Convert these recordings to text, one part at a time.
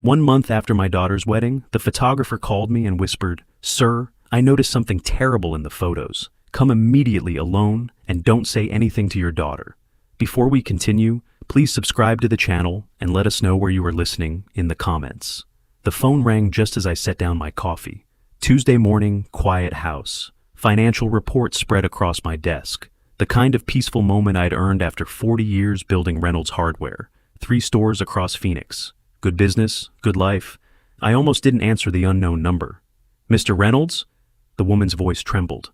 One month after my daughter's wedding, the photographer called me and whispered, "Sir, I noticed something terrible in the photos. Come immediately alone and don't say anything to your daughter." Before we continue, please subscribe to the channel and let us know where you are listening in the comments. The phone rang just as I set down my coffee. Tuesday morning, quiet house. Financial reports spread across my desk. The kind of peaceful moment I'd earned after 40 years building Reynolds Hardware. 3 stores across Phoenix. Good business, good life. I almost didn't answer the unknown number. "Mr. Reynolds?" The woman's voice trembled.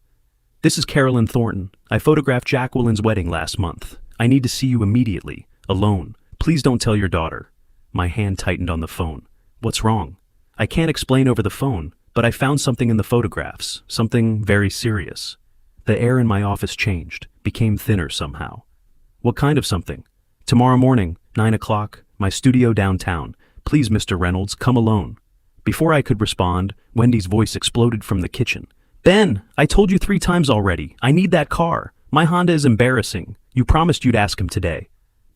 "This is Carolyn Thornton. I photographed Jacqueline's wedding last month. I need to see you immediately, alone. Please don't tell your daughter." My hand tightened on the phone. "What's wrong?" "I can't explain over the phone, but I found something in the photographs, something very serious." The air in my office changed, became thinner somehow. "What kind of something?" "Tomorrow morning, 9 o'clock, my studio downtown. Please, Mr. Reynolds, come alone." Before I could respond, Wendy's voice exploded from the kitchen. "Ben, I told you 3 times already. I need that car. My Honda is embarrassing. You promised you'd ask him today."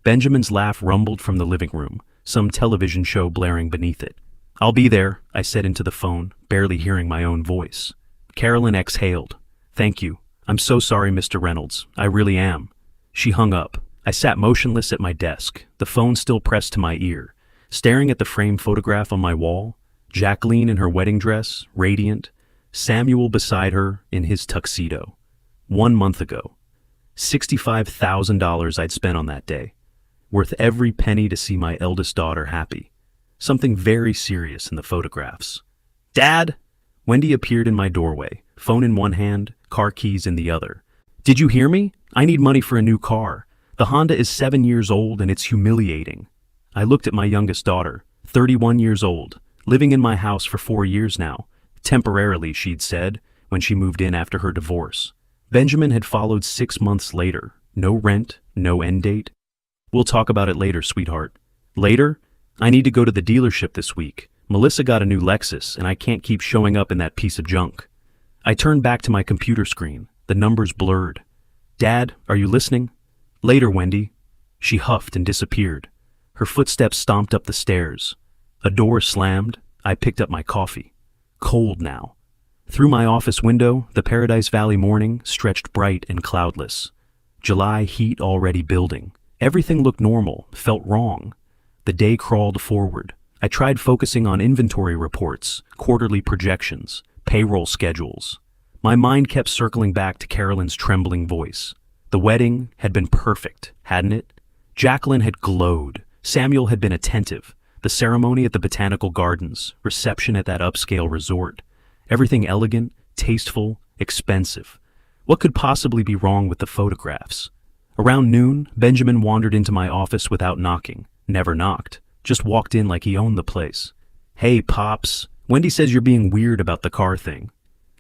Benjamin's laugh rumbled from the living room, some television show blaring beneath it. "I'll be there," I said into the phone, barely hearing my own voice. Carolyn exhaled. "Thank you. I'm so sorry, Mr. Reynolds. I really am." She hung up. I sat motionless at my desk, the phone still pressed to my ear, staring at the framed photograph on my wall. Jacqueline in her wedding dress, radiant. Samuel beside her in his tuxedo. 1 month ago. $65,000 I'd spent on that day. Worth every penny to see my eldest daughter happy. Something very serious in the photographs. "Dad!" Wendy appeared in my doorway, phone in one hand, car keys in the other. "Did you hear me? I need money for a new car. The Honda is 7 years old and it's humiliating." I looked at my youngest daughter, 31 years old, living in my house for 4 years now. Temporarily, she'd said, when she moved in after her divorce. Benjamin had followed 6 months later. No rent, no end date. "We'll talk about it later, sweetheart." "Later? I need to go to the dealership this week. Melissa got a new Lexus and I can't keep showing up in that piece of junk." I turned back to my computer screen, the numbers blurred. "Dad, are you listening?" "Later, Wendy." She huffed and disappeared. Her footsteps stomped up the stairs. A door slammed. I picked up my coffee. Cold now. Through my office window, the Paradise Valley morning stretched bright and cloudless. July heat already building. Everything looked normal, felt wrong. The day crawled forward. I tried focusing on inventory reports, quarterly projections, payroll schedules. My mind kept circling back to Carolyn's trembling voice. The wedding had been perfect, hadn't it? Jacqueline had glowed. Samuel had been attentive. The ceremony at the Botanical Gardens, reception at that upscale resort. Everything elegant, tasteful, expensive. What could possibly be wrong with the photographs? Around noon, Benjamin wandered into my office without knocking. Never knocked. Just walked in like he owned the place. "Hey, Pops. Wendy says you're being weird about the car thing."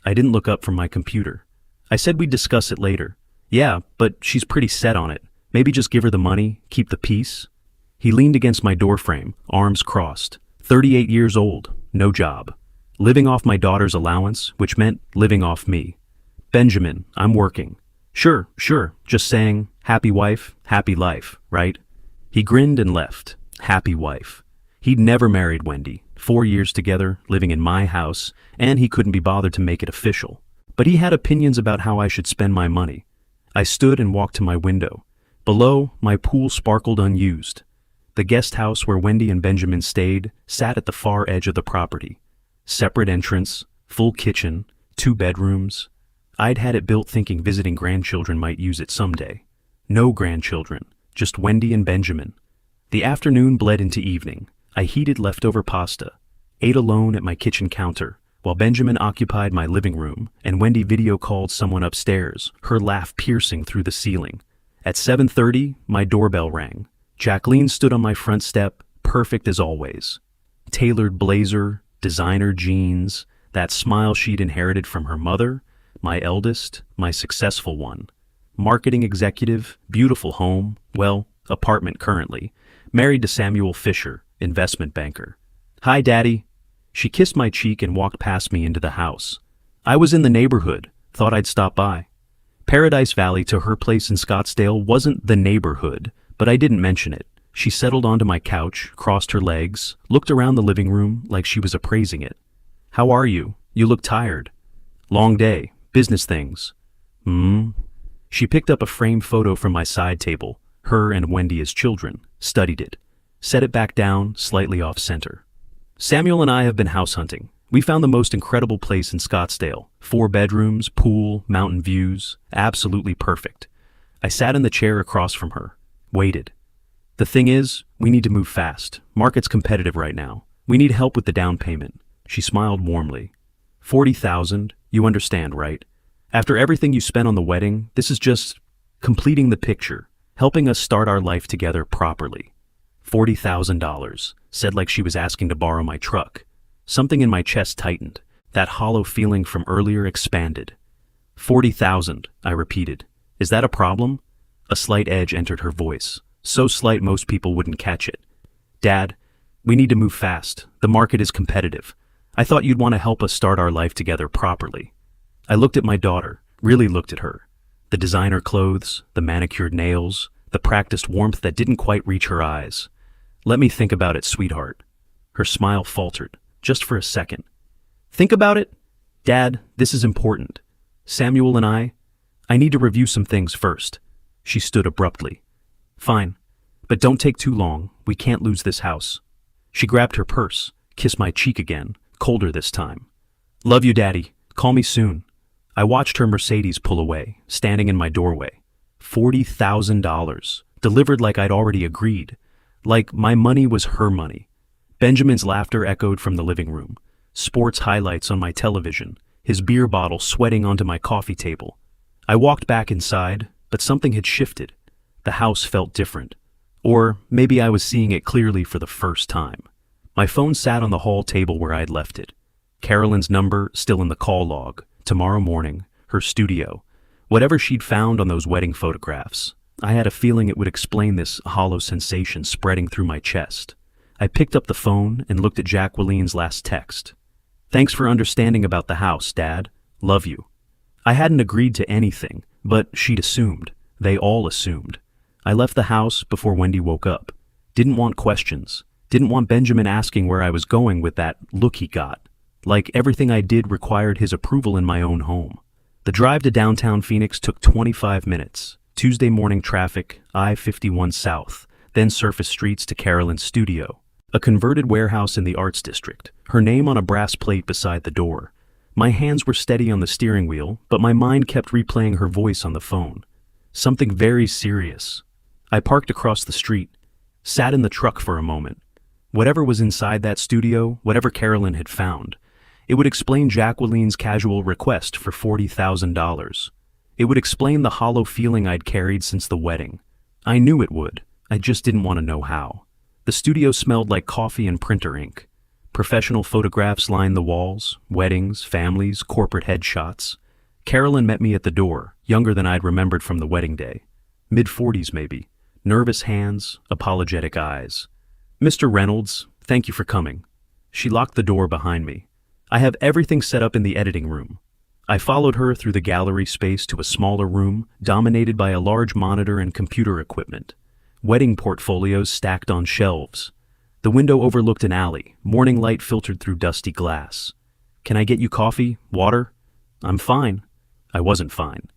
I didn't look up from my computer. I said we'd discuss it later. "Yeah, but she's pretty set on it. Maybe just give her the money, keep the peace." He leaned against my doorframe, arms crossed. 38 years old, no job. Living off my daughter's allowance, which meant living off me. "Benjamin, I'm working." Sure, just saying, happy wife, happy life, right?" He grinned and left. Happy wife. He'd never married Wendy. 4 years together, living in my house, and he couldn't be bothered to make it official. But he had opinions about how I should spend my money. I stood and walked to my window. Below, my pool sparkled unused. The guest house where Wendy and Benjamin stayed sat at the far edge of the property. Separate entrance, full kitchen, 2 bedrooms. I'd had it built thinking visiting grandchildren might use it someday. No grandchildren, just Wendy and Benjamin. The afternoon bled into evening. I heated leftover pasta, ate alone at my kitchen counter, while Benjamin occupied my living room and Wendy video called someone upstairs, her laugh piercing through the ceiling. At 7:30, my doorbell rang. Jacqueline stood on my front step, perfect as always. Tailored blazer, designer jeans, that smile she'd inherited from her mother, my eldest, my successful one. Marketing executive, beautiful home, well, apartment currently. Married to Samuel Fisher, investment banker. "Hi, Daddy." She kissed my cheek and walked past me into the house. I was in the neighborhood, thought I'd stop by. Paradise Valley to her place in Scottsdale wasn't the neighborhood, but I didn't mention it. She settled onto my couch, crossed her legs, looked around the living room like she was appraising it. "How are you? You look tired." "Long day. Business things." She picked up a framed photo from my side table, her and Wendy as children, studied it, set it back down, slightly off center. "Samuel and I have been house hunting. We found the most incredible place in Scottsdale. 4 bedrooms, pool, mountain views, absolutely perfect." I sat in the chair across from her, waited. "The thing is, we need to move fast. Market's competitive right now. We need help with the down payment." She smiled warmly. 40,000, you understand, right? After everything you spent on the wedding, this is just completing the picture, helping us start our life together properly. $40,000, said like she was asking to borrow my truck. Something in my chest tightened. That hollow feeling from earlier expanded. 40,000, I repeated. "Is that a problem?" A slight edge entered her voice, so slight most people wouldn't catch it. "Dad, we need to move fast. The market is competitive. I thought you'd want to help us start our life together properly." I looked at my daughter, really looked at her. The designer clothes, the manicured nails, the practiced warmth that didn't quite reach her eyes. "Let me think about it, sweetheart." Her smile faltered, just for a second. "Think about it? Dad, this is important. Samuel and I need to review some things first." She stood abruptly. "Fine, but don't take too long. We can't lose this house." She grabbed her purse, kissed my cheek again, colder this time. "Love you, Daddy. Call me soon." I watched her Mercedes pull away, standing in my doorway. $40,000, delivered like I'd already agreed. Like my money was her money. Benjamin's laughter echoed from the living room. Sports highlights on my television, his beer bottle sweating onto my coffee table. I walked back inside, but something had shifted. The house felt different. Or maybe I was seeing it clearly for the first time. My phone sat on the hall table where I'd left it. Carolyn's number still in the call log. Tomorrow morning, her studio. Whatever she'd found on those wedding photographs. I had a feeling it would explain this hollow sensation spreading through my chest. I picked up the phone and looked at Jacqueline's last text. "Thanks for understanding about the house, Dad. Love you." I hadn't agreed to anything, but she'd assumed. They all assumed. I left the house before Wendy woke up. Didn't want questions. Didn't want Benjamin asking where I was going with that look he got. Like everything I did required his approval in my own home. The drive to downtown Phoenix took 25 minutes. Tuesday morning traffic, I-51 South, then surface streets to Carolyn's studio. A converted warehouse in the Arts District, her name on a brass plate beside the door. My hands were steady on the steering wheel, but my mind kept replaying her voice on the phone. Something very serious. I parked across the street, sat in the truck for a moment. Whatever was inside that studio, whatever Carolyn had found, it would explain Jacqueline's casual request for $40,000. It would explain the hollow feeling I'd carried since the wedding. I knew it would. I just didn't want to know how. The studio smelled like coffee and printer ink. Professional photographs lined the walls, weddings, families, corporate headshots. Carolyn met me at the door, younger than I'd remembered from the wedding day. Mid-40s maybe. Nervous hands, apologetic eyes. "Mr. Reynolds, thank you for coming." She locked the door behind me. "I have everything set up in the editing room." I followed her through the gallery space to a smaller room, dominated by a large monitor and computer equipment. Wedding portfolios stacked on shelves. The window overlooked an alley, morning light filtered through dusty glass. "Can I get you coffee? Water?" "I'm fine." I wasn't fine.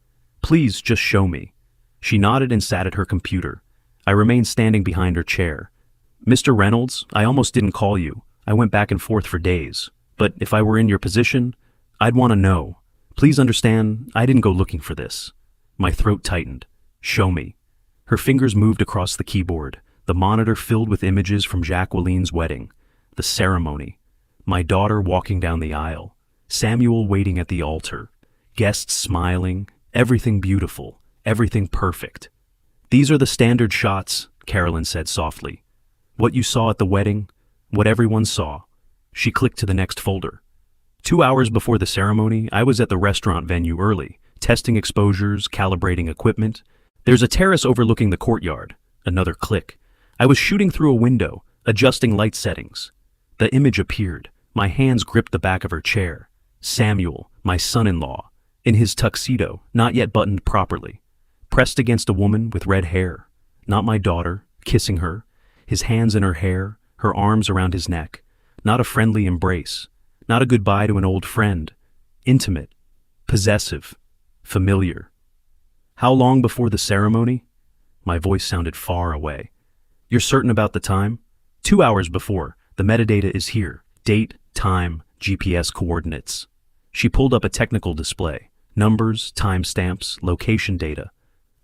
"Please, just show me." She nodded and sat at her computer. I remained standing behind her chair. "Mr. Reynolds, I almost didn't call you. I went back and forth for days. But if I were in your position, I'd want to know. Please understand, I didn't go looking for this." My throat tightened. "Show me." Her fingers moved across the keyboard, the monitor filled with images from Jacqueline's wedding, the ceremony, my daughter walking down the aisle, Samuel waiting at the altar, guests smiling, everything beautiful, everything perfect. "These are the standard shots," Carolyn said softly. "What you saw at the wedding, what everyone saw." She clicked to the next folder. 2 hours before the ceremony, I was at the restaurant venue early, testing exposures, calibrating equipment. There's a terrace overlooking the courtyard. Another click. I was shooting through a window, adjusting light settings. The image appeared. My hands gripped the back of her chair. Samuel, my son-in-law, in his tuxedo, not yet buttoned properly, pressed against a woman with red hair. Not my daughter, kissing her. his hands in her hair, her arms around his neck. Not a friendly embrace, not a goodbye to an old friend. Intimate, possessive, familiar. How long before the ceremony? My voice sounded far away. You're certain about the time? 2 hours before. The metadata is here. Date, time, GPS coordinates. She pulled up a technical display. Numbers, timestamps, location data.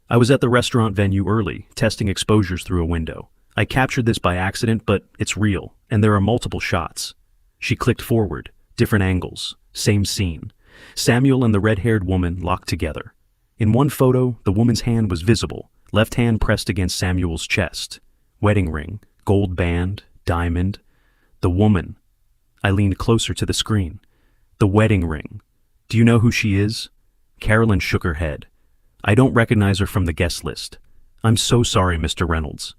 I was at the restaurant venue early, testing exposures through a window. I captured this by accident, but it's real, and there are multiple shots. She clicked forward, different angles, same scene. Samuel and the red-haired woman locked together. In one photo, the woman's hand was visible, left hand pressed against Samuel's chest. Wedding ring, gold band, diamond. The woman. I leaned closer to the screen. The wedding ring. Do you know who she is? Carolyn shook her head. I don't recognize her from the guest list. I'm so sorry, Mr. Reynolds.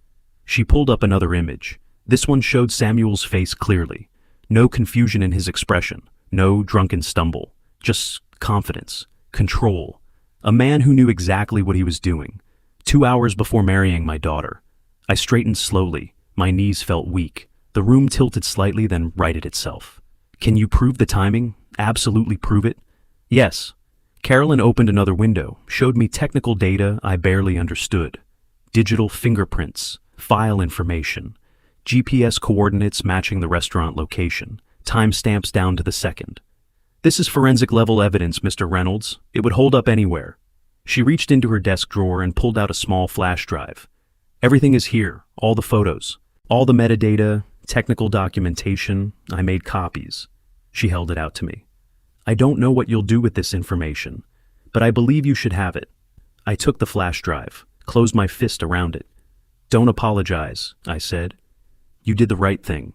She pulled up another image. This one showed Samuel's face clearly. No confusion in his expression, no drunken stumble, just confidence, control. A man who knew exactly what he was doing. 2 hours before marrying my daughter. I straightened slowly. My knees felt weak. The room tilted slightly, then righted itself. Can you prove the timing? Absolutely prove it? Yes. Carolyn opened another window, showed me technical data I barely understood. Digital fingerprints, file information, GPS coordinates matching the restaurant location, timestamps down to the second. This is forensic level evidence, Mr. Reynolds. It would hold up anywhere. She reached into her desk drawer and pulled out a small flash drive. Everything is here, all the photos, all the metadata, technical documentation. I made copies. She held it out to me. I don't know what you'll do with this information, but I believe you should have it. I took the flash drive, closed my fist around it. Don't apologize, I said. You did the right thing.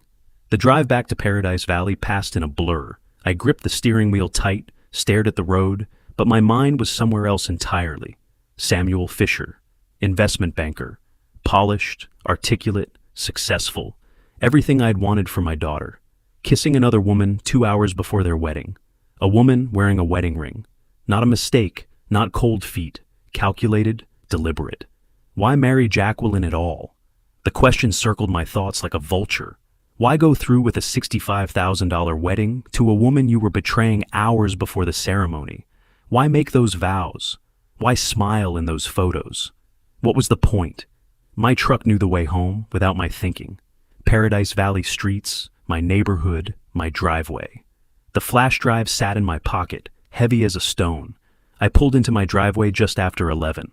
The drive back to Paradise Valley passed in a blur. I gripped the steering wheel tight, stared at the road, but my mind was somewhere else entirely. Samuel Fisher, investment banker, polished, articulate, successful, everything I'd wanted for my daughter. Kissing another woman 2 hours before their wedding. A woman wearing a wedding ring. Not a mistake, not cold feet, calculated, deliberate. Why marry Jacqueline at all? The question circled my thoughts like a vulture. Why go through with a $65,000 wedding to a woman you were betraying hours before the ceremony? Why make those vows? Why smile in those photos? What was the point? My truck knew the way home without my thinking. Paradise Valley streets, my neighborhood, my driveway. The flash drive sat in my pocket, heavy as a stone. I pulled into my driveway just after 11.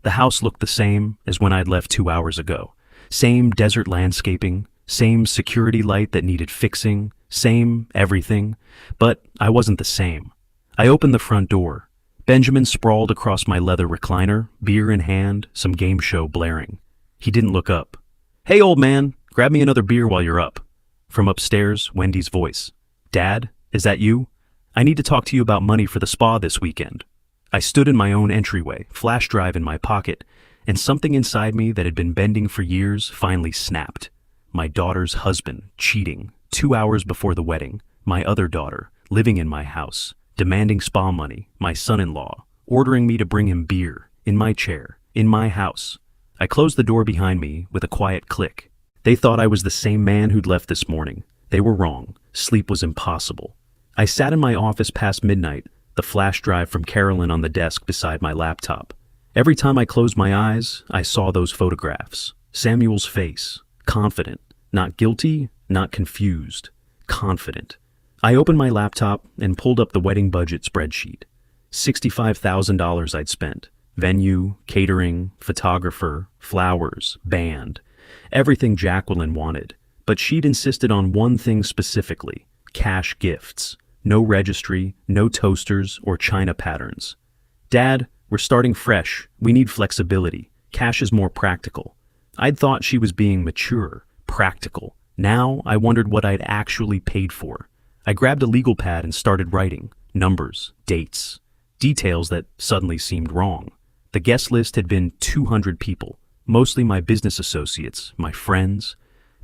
The house looked the same as when I'd left 2 hours ago. Same desert landscaping, same security light that needed fixing, same everything. But I wasn't the same. I opened the front door. Benjamin sprawled across my leather recliner, beer in hand, some game show blaring. He didn't look up. Hey, old man, grab me another beer while you're up. From upstairs, Wendy's voice. Dad, is that you? I need to talk to you about money for the spa this weekend. I stood in my own entryway, flash drive in my pocket, and something inside me that had been bending for years finally snapped. My daughter's husband, cheating, 2 hours before the wedding. My other daughter, living in my house, demanding spa money. My son-in-law, ordering me to bring him beer, in my chair, in my house. I closed the door behind me with a quiet click. They thought I was the same man who'd left this morning. They were wrong. Sleep was impossible. I sat in my office past midnight, the flash drive from Carolyn on the desk beside my laptop. Every time I closed my eyes, I saw those photographs. Samuel's face, confident, not guilty, not confused, confident. I opened my laptop and pulled up the wedding budget spreadsheet. $65,000 I'd spent. Venue, catering, photographer, flowers, band. Everything Jacqueline wanted. But she'd insisted on one thing specifically, cash gifts. No registry, no toasters or china patterns. Dad, we're starting fresh. We need flexibility. Cash is more practical. I'd thought she was being mature, practical. Now I wondered what I'd actually paid for. I grabbed a legal pad and started writing. Numbers, dates, details that suddenly seemed wrong. The guest list had been 200 people, mostly my business associates, my friends,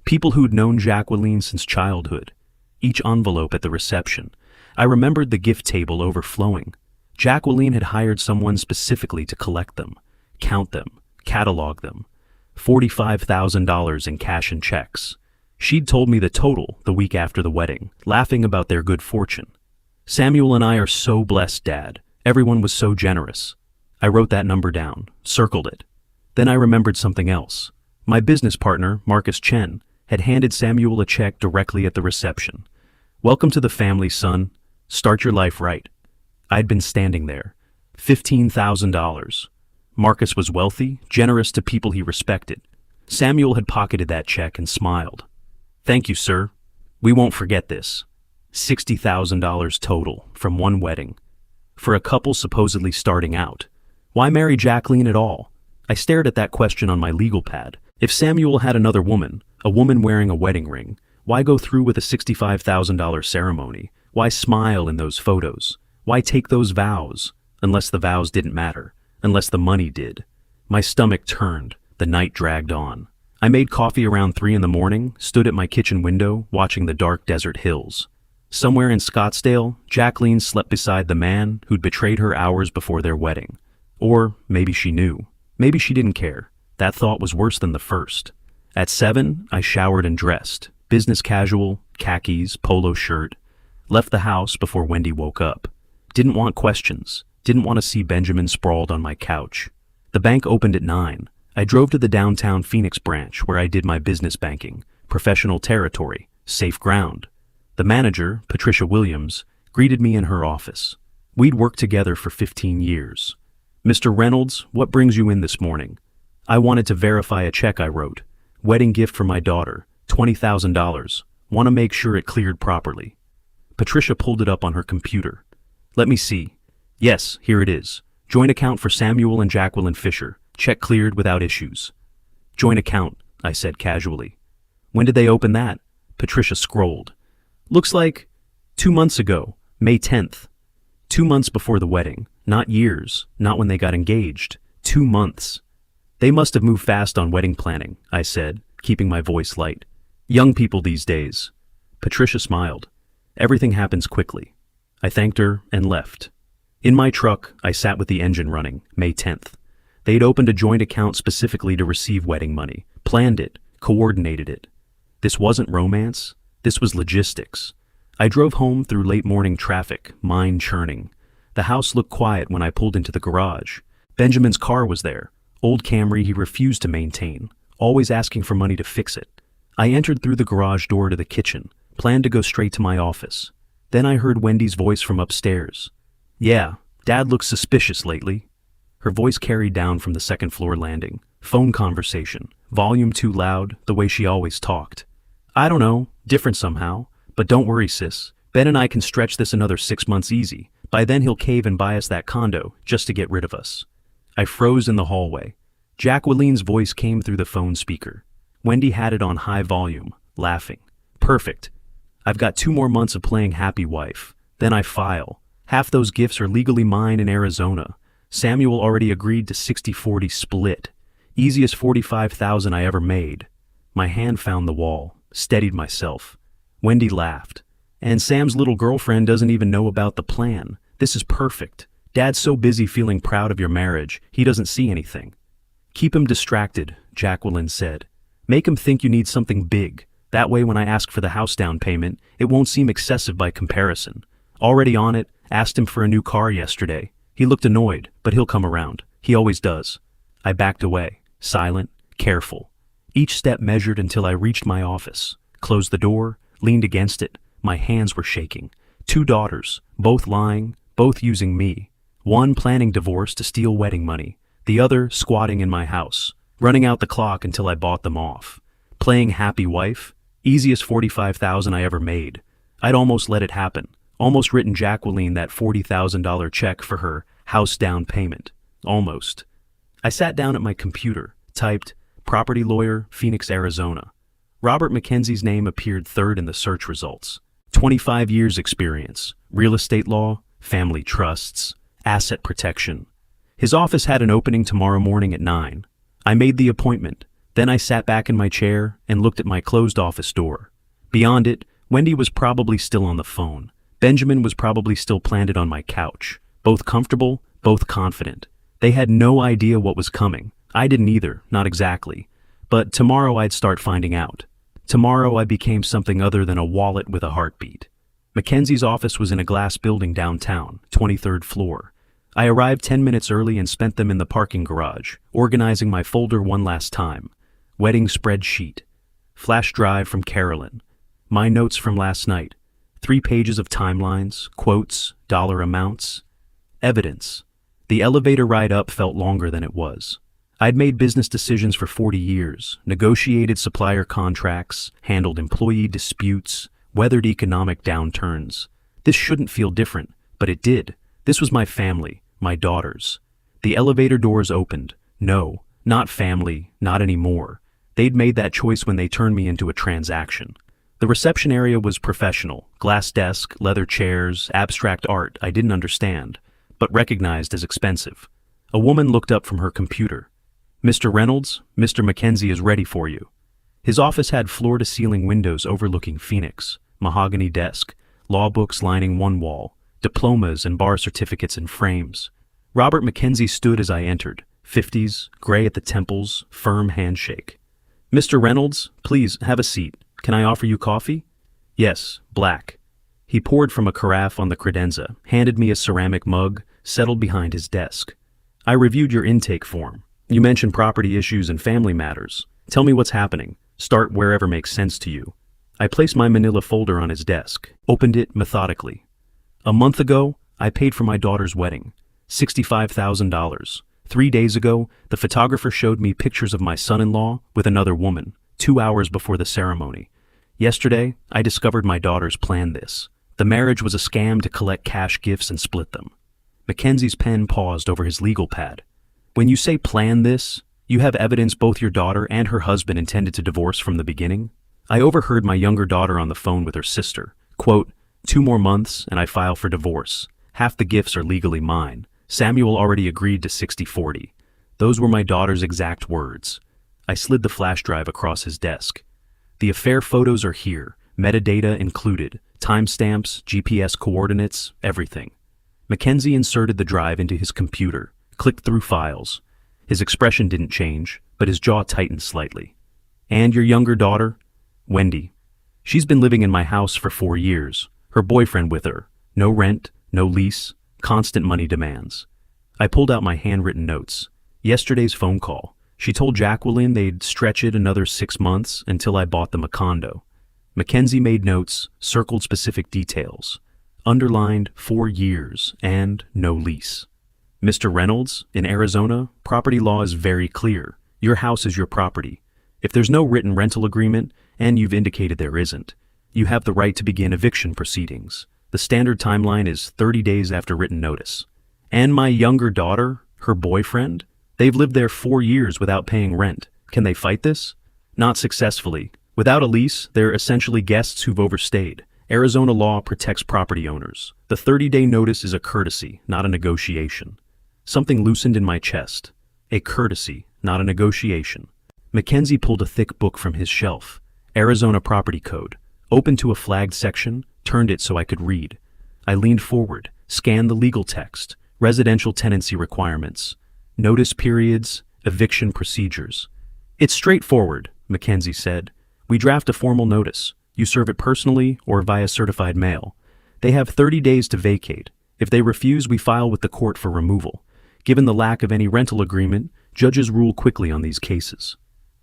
people who'd known Jacqueline since childhood. Each envelope at the reception. I remembered the gift table overflowing. Jacqueline had hired someone specifically to collect them, count them, catalog them. $45,000 in cash and checks. She'd told me the total the week after the wedding, laughing about their good fortune. Samuel and I are so blessed, Dad. Everyone was so generous. I wrote that number down, circled it. Then I remembered something else. My business partner, Marcus Chen, had handed Samuel a check directly at the reception. "Welcome to the family, son. Start your life right." I'd been standing there. $15,000. Marcus was wealthy, generous to people he respected. Samuel had pocketed that check and smiled. "Thank you, sir. We won't forget this." $60,000 total from one wedding. For a couple supposedly starting out. Why marry Jacqueline at all? I stared at that question on my legal pad. If Samuel had another woman, a woman wearing a wedding ring, why go through with a $65,000 ceremony? Why smile in those photos? Why take those vows? Unless the vows didn't matter. Unless the money did. My stomach turned. The night dragged on. I made coffee around 3 in the morning, stood at my kitchen window, watching the dark desert hills. Somewhere in Scottsdale, Jacqueline slept beside the man who'd betrayed her hours before their wedding. Or maybe she knew. Maybe she didn't care. That thought was worse than the first. At 7, I showered and dressed. Business casual, khakis, polo shirt. Left the house before Wendy woke up. Didn't want questions. Didn't want to see Benjamin sprawled on my couch. The bank opened at 9. I drove to the downtown Phoenix branch where I did my business banking. Professional territory. Safe ground. The manager, Patricia Williams, greeted me in her office. We'd worked together for 15 years. "Mr. Reynolds, what brings you in this morning?" I wanted to verify a check I wrote. Wedding gift for my daughter, $20,000. Want to make sure it cleared properly. Patricia pulled it up on her computer. "Let me see. Yes, here it is. Joint account for Samuel and Jacqueline Fisher. Check cleared without issues." "Joint account," I said casually. "When did they open that?" Patricia scrolled. "Looks like 2 months ago, May 10th. 2 months before the wedding. Not years, not when they got engaged. 2 months. "They must have moved fast on wedding planning," I said, keeping my voice light. "Young people these days." Patricia smiled. "Everything happens quickly." I thanked her and left. In my truck, I sat with the engine running, May 10th. They'd opened a joint account specifically to receive wedding money, planned it, coordinated it. This wasn't romance. This was logistics. I drove home through late morning traffic, mind churning. The house looked quiet when I pulled into the garage. Benjamin's car was there. Old Camry he refused to maintain, always asking for money to fix it. I entered through the garage door to the kitchen, planned to go straight to my office. Then I heard Wendy's voice from upstairs. "Yeah, Dad looks suspicious lately." Her voice carried down from the second-floor landing. Phone conversation. Volume too loud, the way she always talked. "I don't know, different somehow. But don't worry, sis. Ben and I can stretch this another 6 months easy. By then he'll cave and buy us that condo, just to get rid of us." I froze in the hallway. Jacqueline's voice came through the phone speaker. Wendy had it on high volume, laughing. "Perfect. I've got 2 more months of playing happy wife. Then I file. Half those gifts are legally mine in Arizona. Samuel already agreed to 60-40 split. Easiest $45,000 I ever made." My hand found the wall, steadied myself. Wendy laughed. "And Sam's little girlfriend doesn't even know about the plan. This is perfect. Dad's so busy feeling proud of your marriage, he doesn't see anything." "Keep him distracted," Jacqueline said. "Make him think you need something big. That way when I ask for the house down payment, it won't seem excessive by comparison. Already on it, asked him for a new car yesterday. He looked annoyed, but he'll come around. He always does." I backed away, silent, careful. Each step measured until I reached my office, closed the door, leaned against it. My hands were shaking. 2 daughters, both lying, both using me. One planning divorce to steal wedding money, the other squatting in my house, running out the clock until I bought them off. Playing happy wife, easiest $45,000 I ever made. I'd almost let it happen, almost written Jacqueline that $40,000 check for her house down payment. Almost. I sat down at my computer, typed, "Property lawyer, Phoenix, Arizona." Robert McKenzie's name appeared third in the search results. 25 years experience, real estate law, family trusts, asset protection. His office had an opening tomorrow morning at 9. I made the appointment. Then I sat back in my chair and looked at my closed office door. Beyond it, Wendy was probably still on the phone. Benjamin was probably still planted on my couch. Both comfortable, both confident. They had no idea what was coming. I didn't either, not exactly. But tomorrow I'd start finding out. Tomorrow I became something other than a wallet with a heartbeat. Mackenzie's office was in a glass building downtown, 23rd floor. I arrived 10 minutes early and spent them in the parking garage, organizing my folder one last time. Wedding spreadsheet. Flash drive from Carolyn. My notes from last night. 3 pages of timelines, quotes, dollar amounts. Evidence. The elevator ride up felt longer than it was. I'd made business decisions for 40 years, negotiated supplier contracts, handled employee disputes, weathered economic downturns. This shouldn't feel different, but it did. This was my family, my daughters. The elevator doors opened. No, not family, not anymore. They'd made that choice when they turned me into a transaction. The reception area was professional, glass desk, leather chairs, abstract art I didn't understand, but recognized as expensive. A woman looked up from her computer. "Mr. Reynolds, Mr. Mackenzie is ready for you." His office had floor-to-ceiling windows overlooking Phoenix, mahogany desk, law books lining one wall, diplomas and bar certificates in frames. Robert Mackenzie stood as I entered, 50s, gray at the temples, firm handshake. "Mr. Reynolds, please have a seat. Can I offer you coffee?" "Yes, black." He poured from a carafe on the credenza, handed me a ceramic mug, settled behind his desk. "I reviewed your intake form. You mentioned property issues and family matters. Tell me what's happening. Start wherever makes sense to you." I placed my manila folder on his desk, opened it methodically. "A month ago, I paid for my daughter's wedding. $65,000. 3 days ago, the photographer showed me pictures of my son-in-law with another woman, 2 hours before the ceremony. Yesterday, I discovered my daughters planned this. The marriage was a scam to collect cash gifts and split them." Mackenzie's pen paused over his legal pad. "When you say plan this, you have evidence both your daughter and her husband intended to divorce from the beginning?" I overheard my younger daughter on the phone with her sister. Quote, "2 more months and I file for divorce. Half the gifts are legally mine. Samuel already agreed to 60-40. Those were my daughter's exact words. I slid the flash drive across his desk. "The affair photos are here, metadata included, timestamps, GPS coordinates, everything." Mackenzie inserted the drive into his computer, clicked through files. His expression didn't change, but his jaw tightened slightly. "And your younger daughter?" "Wendy. She's been living in my house for 4 years. Her boyfriend with her. No rent, no lease, constant money demands." I pulled out my handwritten notes. Yesterday's phone call. She told Jacqueline they'd stretch it another 6 months until I bought them a condo. Mackenzie made notes, circled specific details. Underlined 4 years and no lease. "Mr. Reynolds, in Arizona, property law is very clear. Your house is your property. If there's no written rental agreement, and you've indicated there isn't, you have the right to begin eviction proceedings. The standard timeline is 30 days after written notice." "And my younger daughter, her boyfriend? They've lived there 4 years without paying rent. Can they fight this?" "Not successfully. Without a lease, they're essentially guests who've overstayed. Arizona law protects property owners. The 30-day notice is a courtesy, not a negotiation." Something loosened in my chest. A courtesy, not a negotiation. Mackenzie pulled a thick book from his shelf. Arizona Property Code. Opened to a flagged section, turned it so I could read. I leaned forward, scanned the legal text. Residential tenancy requirements. Notice periods, eviction procedures. "It's straightforward," Mackenzie said. "We draft a formal notice. You serve it personally or via certified mail. They have 30 days to vacate. If they refuse, we file with the court for removal. Given the lack of any rental agreement, judges rule quickly on these cases."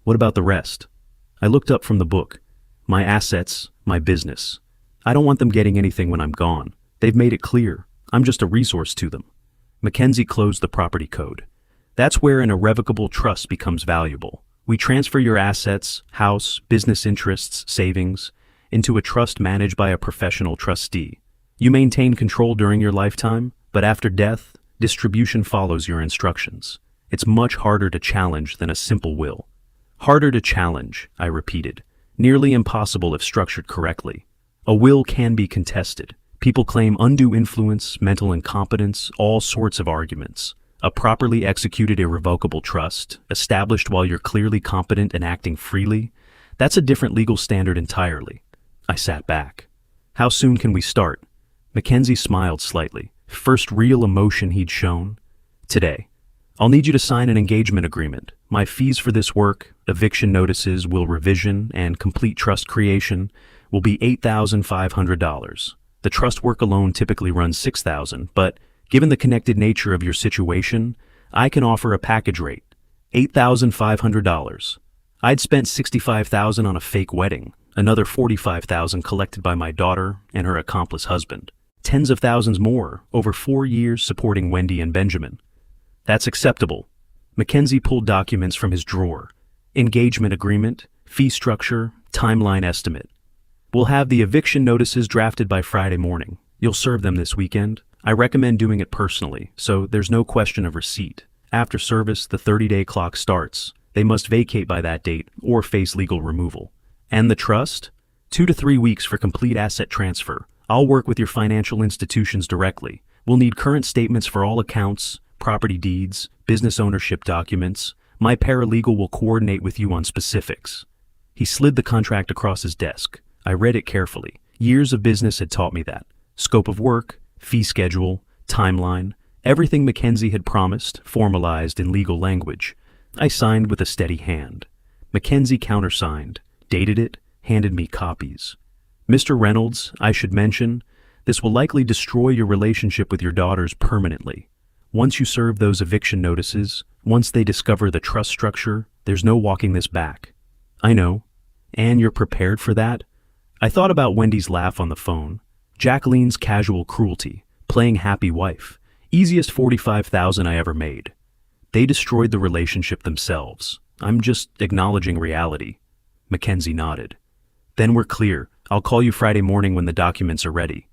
"What about the rest?" I looked up from the book. "My assets, my business. I don't want them getting anything when I'm gone. They've made it clear. I'm just a resource to them." Mackenzie closed the property code. "That's where an irrevocable trust becomes valuable. We transfer your assets, house, business interests, savings, into a trust managed by a professional trustee. You maintain control during your lifetime, but after death, distribution follows your instructions. It's much harder to challenge than a simple will." "Harder to challenge," I repeated. "Nearly impossible if structured correctly. A will can be contested. People claim undue influence, mental incompetence, all sorts of arguments. A properly executed irrevocable trust, established while you're clearly competent and acting freely, that's a different legal standard entirely." I sat back. "How soon can we start?" Mackenzie smiled slightly. First real emotion he'd shown. "Today." I'll need you to sign an engagement agreement. My fees for this work, eviction notices, will revision, and complete trust creation will be $8,500. The trust work alone typically runs $6,000, but given the connected nature of your situation, I can offer a package rate, $8,500. I'd spent $65,000 on a fake wedding, another $45,000 collected by my daughter and her accomplice husband, tens of thousands more over 4 years supporting Wendy and Benjamin. That's acceptable. Mackenzie pulled documents from his drawer. Engagement agreement, fee structure, timeline estimate. We'll have the eviction notices drafted by Friday morning. You'll serve them this weekend. I recommend doing it personally, so there's no question of receipt. After service, the 30-day clock starts. They must vacate by that date or face legal removal. And the trust? 2 to 3 weeks for complete asset transfer. I'll work with your financial institutions directly. We'll need current statements for all accounts, property deeds, business ownership documents. My paralegal will coordinate with you on specifics. He slid the contract across his desk. I read it carefully. Years of business had taught me that. Scope of work, fee schedule, timeline, everything Mackenzie had promised, formalized in legal language. I signed with a steady hand. Mackenzie countersigned, dated it, handed me copies. Mr. Reynolds, I should mention, this will likely destroy your relationship with your daughters permanently. Once you serve those eviction notices, once they discover the trust structure, there's no walking this back. I know. And you're prepared for that? I thought about Wendy's laugh on the phone, Jacqueline's casual cruelty, playing happy wife, easiest $45,000 I ever made. They destroyed the relationship themselves. I'm just acknowledging reality. Mackenzie nodded. Then we're clear. I'll call you Friday morning when the documents are ready.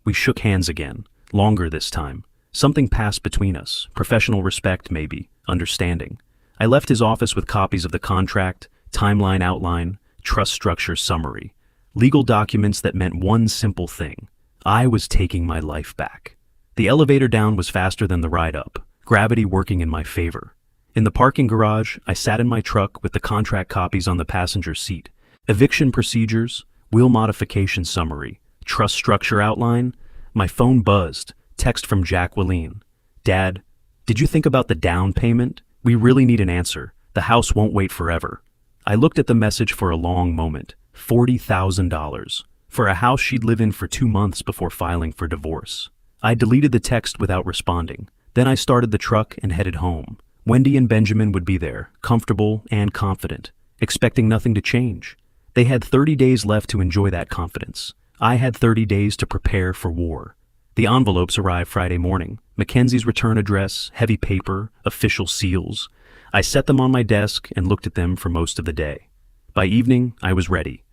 We shook hands again, longer this time. Something passed between us, professional respect maybe, understanding. I left his office with copies of the contract, timeline outline, trust structure summary, legal documents that meant one simple thing. I was taking my life back. The elevator down was faster than the ride up, gravity working in my favor. In the parking garage, I sat in my truck with the contract copies on the passenger seat. Eviction procedures, will modification summary, trust structure outline. My phone buzzed, text from Jacqueline. Dad, did you think about the down payment? We really need an answer. The house won't wait forever. I looked at the message for a long moment. $40,000. For a house she'd live in for 2 months before filing for divorce. I deleted the text without responding. Then I started the truck and headed home. Wendy and Benjamin would be there, comfortable and confident, expecting nothing to change. They had 30 days left to enjoy that confidence. I had 30 days to prepare for war. The envelopes arrived Friday morning. Mackenzie's return address, heavy paper, official seals. I set them on my desk and looked at them for most of the day. By evening, I was ready.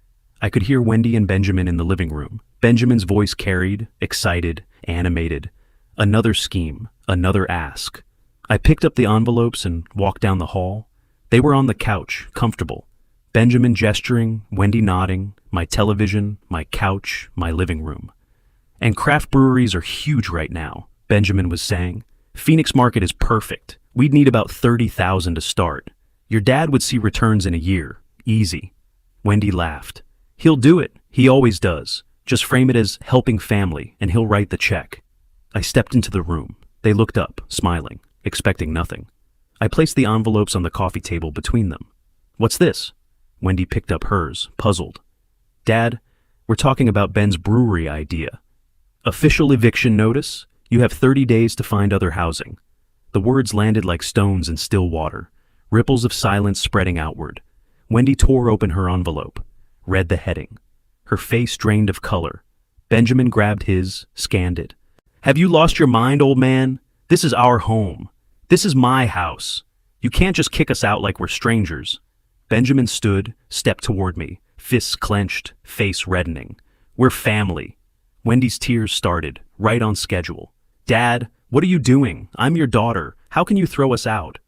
I could hear Wendy and Benjamin in the living room. Benjamin's voice carried, excited, animated. Another scheme, another ask. I picked up the envelopes and walked down the hall. They were on the couch, comfortable. Benjamin gesturing, Wendy nodding, my television, my couch, my living room. And craft breweries are huge right now, Benjamin was saying. Phoenix market is perfect. We'd need about $30,000 to start. Your dad would see returns in a year. Easy. Wendy laughed. He'll do it. He always does. Just frame it as helping family, and he'll write the check. I stepped into the room. They looked up, smiling, expecting nothing. I placed the envelopes on the coffee table between them. What's this? Wendy picked up hers, puzzled. Dad, we're talking about Ben's brewery idea. Official eviction notice. You have 30 days to find other housing. The words landed like stones in still water, ripples of silence spreading outward. Wendy tore open her envelope, read the heading. Her face drained of color. Benjamin grabbed his, scanned it. Have you lost your mind, old man? This is our home. This is my house. You can't just kick us out like we're strangers. Benjamin stood, stepped toward me, fists clenched, face reddening. We're family. Wendy's tears started, right on schedule. Dad, what are you doing? I'm your daughter. How can you throw us out?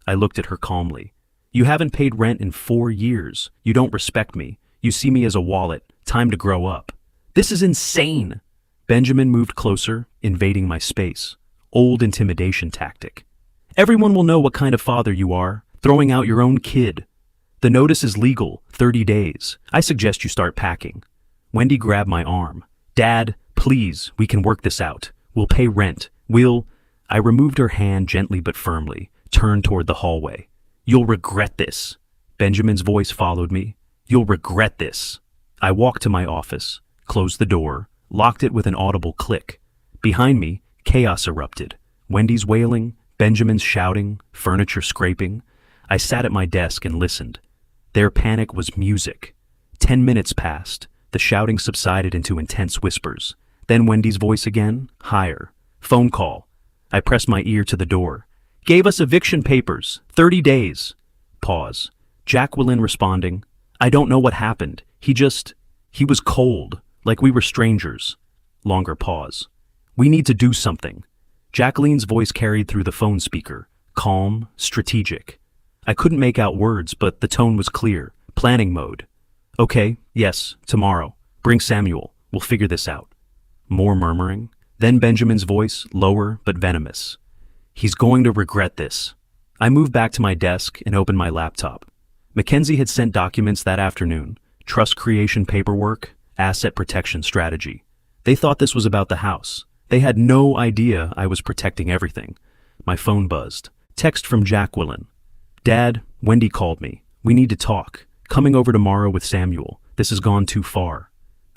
I looked at her calmly. You haven't paid rent in 4 years. You don't respect me. You see me as a wallet. Time to grow up. This is insane. Benjamin moved closer, invading my space. Old intimidation tactic. Everyone will know what kind of father you are, throwing out your own kid. The notice is legal, 30 days. I suggest you start packing. Wendy grabbed my arm. Dad, please, we can work this out. We'll pay rent. I removed her hand gently but firmly, turned toward the hallway. "You'll regret this." Benjamin's voice followed me. "You'll regret this." I walked to my office, closed the door, locked it with an audible click. Behind me, chaos erupted. Wendy's wailing, Benjamin's shouting, furniture scraping. I sat at my desk and listened. Their panic was music. 10 minutes passed. The shouting subsided into intense whispers. Then Wendy's voice again, higher. "Phone call." I pressed my ear to the door. "Gave us eviction papers. 30 days. Pause. Jacqueline responding. "I don't know what happened. He was cold, like we were strangers." Longer pause. "We need to do something." Jacqueline's voice carried through the phone speaker, calm, strategic. I couldn't make out words, but the tone was clear. Planning mode. "Okay, yes, tomorrow. Bring Samuel. We'll figure this out." More murmuring. Then Benjamin's voice, lower but venomous. "He's going to regret this." I moved back to my desk and opened my laptop. Mackenzie had sent documents that afternoon. Trust creation paperwork, asset protection strategy. They thought this was about the house. They had no idea I was protecting everything. My phone buzzed. Text from Jacqueline. "Dad, Wendy called me. We need to talk. Coming over tomorrow with Samuel. This has gone too far."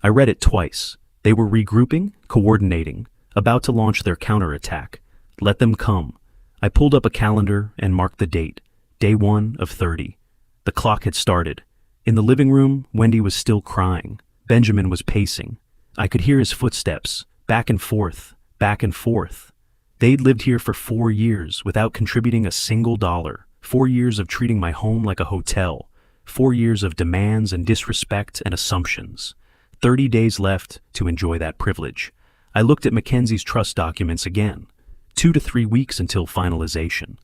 I read it twice. They were regrouping, coordinating, about to launch their counterattack. Let them come. I pulled up a calendar and marked the date. Day 1 of 30. The clock had started. In the living room, Wendy was still crying. Benjamin was pacing. I could hear his footsteps, back and forth, back and forth. They'd lived here for 4 years without contributing a single dollar. 4 years of treating my home like a hotel. 4 years of demands and disrespect and assumptions. 30 days left to enjoy that privilege. I looked at Mackenzie's trust documents again. 2 to 3 weeks until finalization.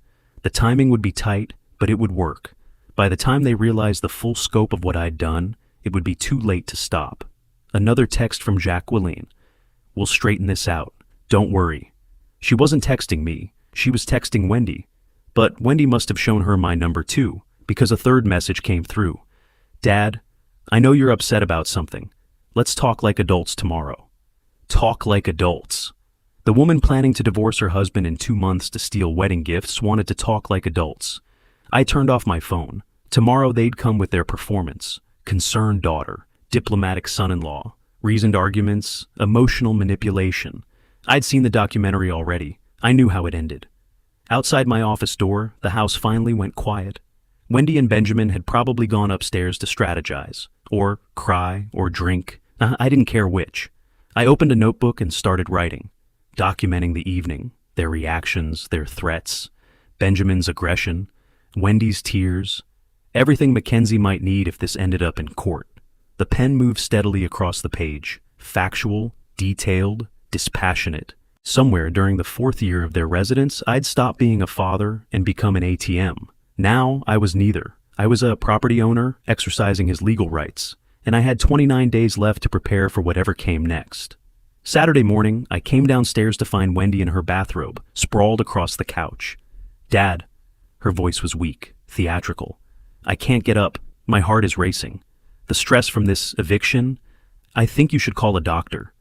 The timing would be tight, but it would work. By the time they realized the full scope of what I'd done, it would be too late to stop. Another text from Jacqueline. "We'll straighten this out. Don't worry." She wasn't texting me. She was texting Wendy. But Wendy must have shown her my number too, because a third message came through. "Dad, I know you're upset about something. Let's talk like adults tomorrow." Talk like adults. The woman planning to divorce her husband in 2 months to steal wedding gifts wanted to talk like adults. I turned off my phone. Tomorrow they'd come with their performance. Concerned daughter, diplomatic son-in-law, reasoned arguments, emotional manipulation. I'd seen the documentary already. I knew how it ended. Outside my office door, the house finally went quiet. Wendy and Benjamin had probably gone upstairs to strategize, or cry, or drink. I didn't care which. I opened a notebook and started writing, documenting the evening, their reactions, their threats, Benjamin's aggression, Wendy's tears, everything Mackenzie might need if this ended up in court. The pen moved steadily across the page, factual, detailed, dispassionate. Somewhere during the 4th year of their residence, I'd stopped being a father and become an ATM. Now I was neither. I was a property owner exercising his legal rights, and I had 29 days left to prepare for whatever came next. Saturday morning, I came downstairs to find Wendy in her bathrobe, sprawled across the couch. "Dad." Her voice was weak, theatrical. "I can't get up. My heart is racing. The stress from this eviction, I think you should call a doctor."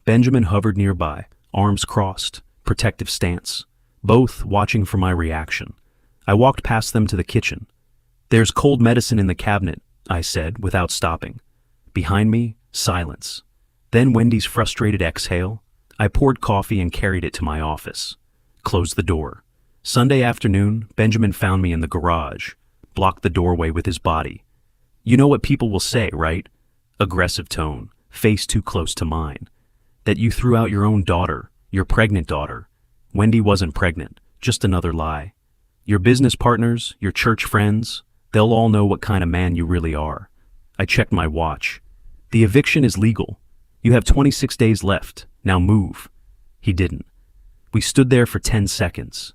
Benjamin hovered nearby, arms crossed, protective stance, both watching for my reaction. I walked past them to the kitchen. "There's cold medicine in the cabinet," I said, without stopping. Behind me, silence. Then Wendy's frustrated exhale. I poured coffee and carried it to my office. Closed the door. Sunday afternoon, Benjamin found me in the garage, blocked the doorway with his body. "You know what people will say, right?" Aggressive tone, face too close to mine. "That you threw out your own daughter, your pregnant daughter." Wendy wasn't pregnant, just another lie. "Your business partners, your church friends, they'll all know what kind of man you really are." I checked my watch. "The eviction is legal. You have 26 days left. Now move." He didn't. We stood there for 10 seconds.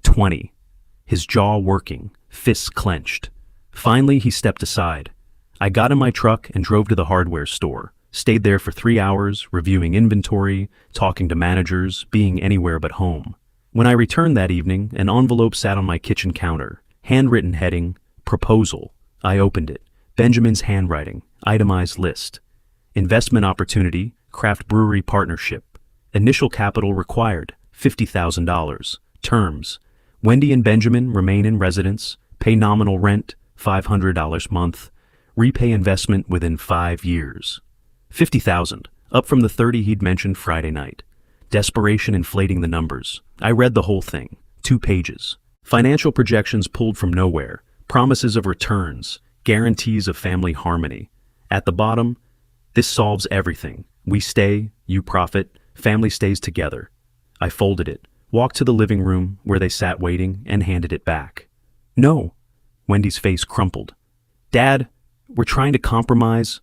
20. His jaw working, fists clenched. Finally, he stepped aside. I got in my truck and drove to the hardware store. Stayed there for 3 hours, reviewing inventory, talking to managers, being anywhere but home. When I returned that evening, an envelope sat on my kitchen counter. Handwritten heading, "Proposal." I opened it. Benjamin's handwriting, itemized list. Investment opportunity, craft brewery partnership. Initial capital required, $50,000. Terms, Wendy and Benjamin remain in residence, pay nominal rent, $500 month, repay investment within 5 years. 50,000, up from the 30 he'd mentioned Friday night. Desperation inflating the numbers. I read the whole thing, 2 pages. Financial projections pulled from nowhere, promises of returns, guarantees of family harmony. At the bottom, this solves everything. We stay, you profit, family stays together. I folded it, walked to the living room where they sat waiting, and handed it back. No. Wendy's face crumpled. Dad, we're trying to compromise.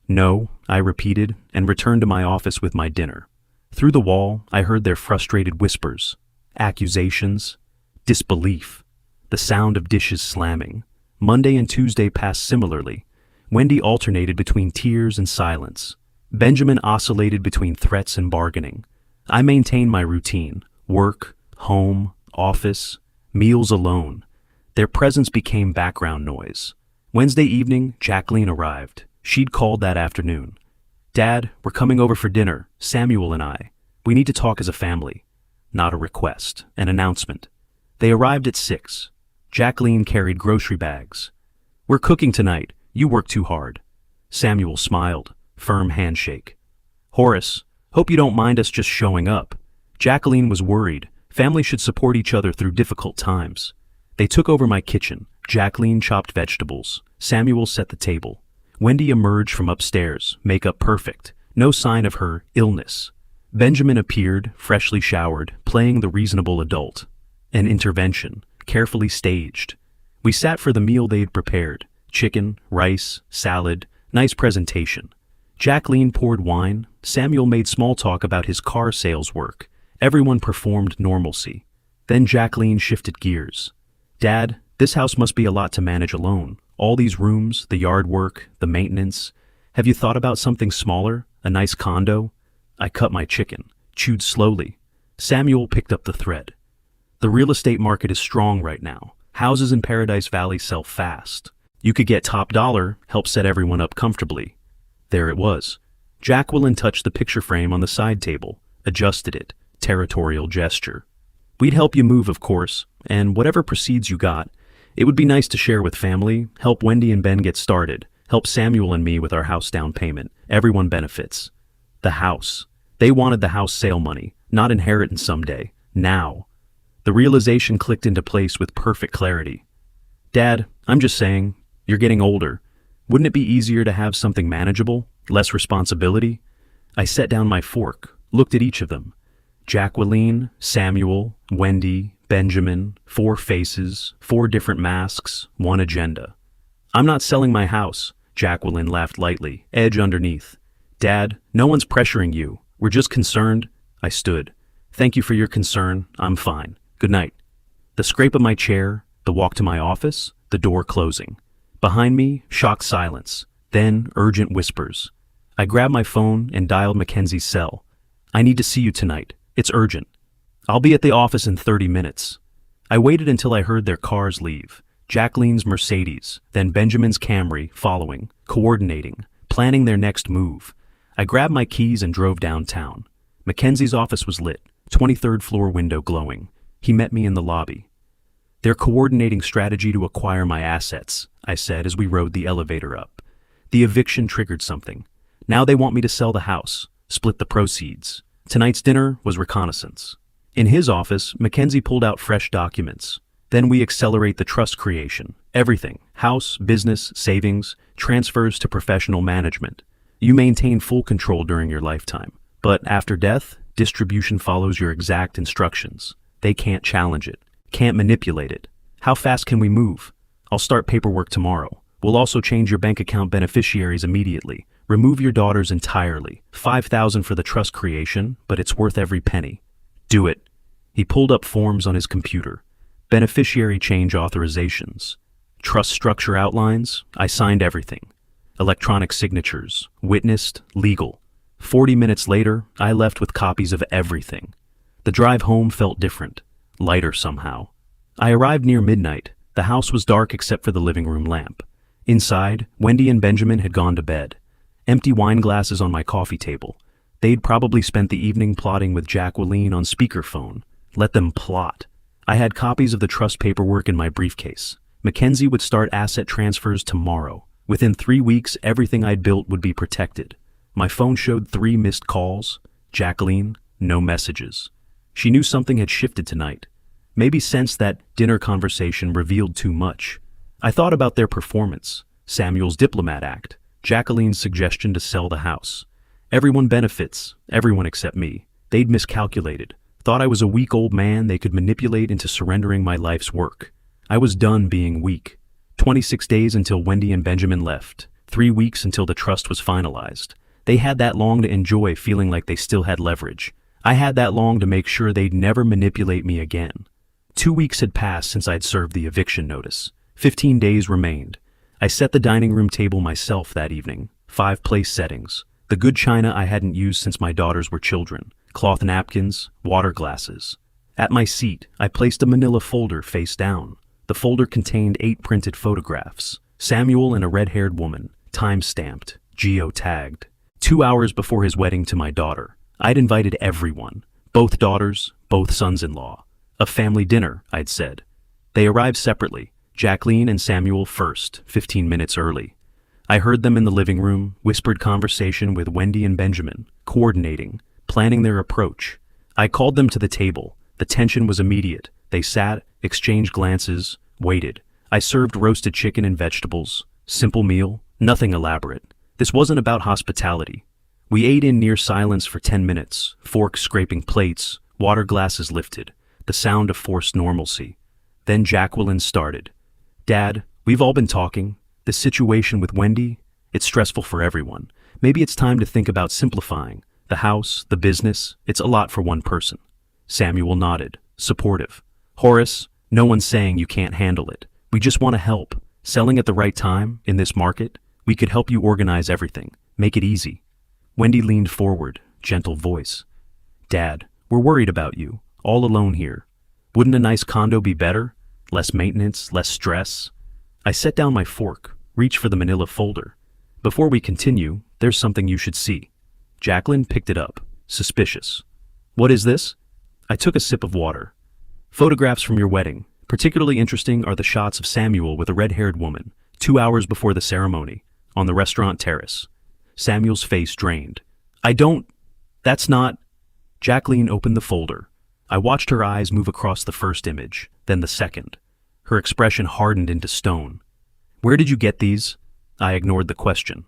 No, I repeated, and returned to my office with my dinner. Through the wall, I heard their frustrated whispers, accusations, disbelief, the sound of dishes slamming. Monday and Tuesday passed similarly. Wendy alternated between tears and silence. Benjamin oscillated between threats and bargaining. I maintained my routine, work, home, office, meals alone. Their presence became background noise. Wednesday evening, Jacqueline arrived. She'd called that afternoon. Dad, we're coming over for dinner, Samuel and I. We need to talk as a family. Not a request, an announcement. They arrived at 6. Jacqueline carried grocery bags. We're cooking tonight. You work too hard. Samuel smiled, firm handshake. Horace, hope you don't mind us just showing up. Jacqueline was worried. Family should support each other through difficult times. They took over my kitchen. Jacqueline chopped vegetables. Samuel set the table. Wendy emerged from upstairs, makeup perfect, no sign of her illness. Benjamin appeared, freshly showered, playing the reasonable adult. An intervention, carefully staged. We sat for the meal they had prepared. Chicken, rice, salad, nice presentation. Jacqueline poured wine. Samuel made small talk about his car sales work. Everyone performed normalcy. Then Jacqueline shifted gears. Dad, this house must be a lot to manage alone. All these rooms, the yard work, the maintenance. Have you thought about something smaller? A nice condo? I cut my chicken, chewed slowly. Samuel picked up the thread. The real estate market is strong right now. Houses in Paradise Valley sell fast. You could get top dollar, help set everyone up comfortably. There it was. Jacqueline touched the picture frame on the side table, adjusted it, territorial gesture. We'd help you move, of course, and whatever proceeds you got, it would be nice to share with family, help Wendy and Ben get started, help Samuel and me with our house down payment. Everyone benefits. The house. They wanted the house sale money, not inheritance someday. Now. The realization clicked into place with perfect clarity. Dad, I'm just saying, you're getting older. Wouldn't it be easier to have something manageable, less responsibility? I set down my fork, looked at each of them. Jacqueline, Samuel, Wendy, Benjamin, 4 faces, 4 different masks, 1 agenda. I'm not selling my house, Jacqueline laughed lightly, edge underneath. Dad, no one's pressuring you. We're just concerned. I stood. Thank you for your concern. I'm fine. Good night. The scrape of my chair, the walk to my office, the door closing. Behind me, shocked silence, then urgent whispers. I grabbed my phone and dialed Mackenzie's cell. I need to see you tonight. It's urgent. I'll be at the office in 30 minutes. I waited until I heard their cars leave. Jacqueline's Mercedes, then Benjamin's Camry following, coordinating, planning their next move. I grabbed my keys and drove downtown. Mackenzie's office was lit, 23rd floor window glowing. He met me in the lobby. They're coordinating strategy to acquire my assets, I said as we rode the elevator up. The eviction triggered something. Now they want me to sell the house, split the proceeds. Tonight's dinner was reconnaissance. In his office, Mackenzie pulled out fresh documents. Then we accelerate the trust creation. Everything, house, business, savings, transfers to professional management. You maintain full control during your lifetime. But after death, distribution follows your exact instructions. They can't challenge it, can't manipulate it. How fast can we move? I'll start paperwork tomorrow. We'll also change your bank account beneficiaries immediately. Remove your daughters entirely. $5,000 for the trust creation, but it's worth every penny. Do it. He pulled up forms on his computer. Beneficiary change authorizations. Trust structure outlines. I signed everything. Electronic signatures. Witnessed. Legal. 40 minutes later, I left with copies of everything. The drive home felt different. Lighter somehow. I arrived near midnight. The house was dark except for the living room lamp. Inside, Wendy and Benjamin had gone to bed. Empty wine glasses on my coffee table. They'd probably spent the evening plotting with Jacqueline on speakerphone. Let them plot. I had copies of the trust paperwork in my briefcase. Mackenzie would start asset transfers tomorrow. Within 3 weeks, everything I'd built would be protected. My phone showed 3 missed calls. Jacqueline, no messages. She knew something had shifted tonight. Maybe sensed that dinner conversation revealed too much. I thought about their performance, Samuel's diplomat act, Jacqueline's suggestion to sell the house. Everyone benefits, everyone except me. They'd miscalculated, thought I was a weak old man they could manipulate into surrendering my life's work. I was done being weak. 26 days until Wendy and Benjamin left, 3 weeks until the trust was finalized. They had that long to enjoy feeling like they still had leverage. I had that long to make sure they'd never manipulate me again. 2 weeks had passed since I'd served the eviction notice. 15 days remained. I set the dining room table myself that evening. 5 place settings. The good china I hadn't used since my daughters were children. Cloth napkins, water glasses. At my seat, I placed a manila folder face down. The folder contained 8 printed photographs. Samuel and a red-haired woman, time-stamped, geo-tagged. 2 hours before his wedding to my daughter. I'd invited everyone. Both daughters, both sons-in-law. A family dinner, I'd said. They arrived separately. Jacqueline and Samuel first, 15 minutes early. I heard them in the living room, whispered conversation with Wendy and Benjamin, coordinating, planning their approach. I called them to the table. The tension was immediate. They sat, exchanged glances, waited. I served roasted chicken and vegetables. Simple meal, nothing elaborate. This wasn't about hospitality. We ate in near silence for 10 minutes, forks scraping plates, water glasses lifted, the sound of forced normalcy. Then Jacqueline started. Dad, we've all been talking. This situation with Wendy, it's stressful for everyone. Maybe it's time to think about simplifying. The house, the business, it's a lot for one person. Samuel nodded, supportive. Horace, no one's saying you can't handle it. We just want to help. Selling at the right time, in this market, we could help you organize everything. Make it easy. Wendy leaned forward, gentle voice. Dad, we're worried about you, all alone here. Wouldn't a nice condo be better? Less maintenance, less stress? I set down my fork, reached for the manila folder. Before we continue, there's something you should see. Jacqueline picked it up, suspicious. What is this? I took a sip of water. Photographs from your wedding. Particularly interesting are the shots of Samuel with a red-haired woman, 2 hours before the ceremony, on the restaurant terrace. Samuel's face drained. That's not... Jacqueline opened the folder. I watched her eyes move across the first image, then the second. Her expression hardened into stone. Where did you get these? I ignored the question.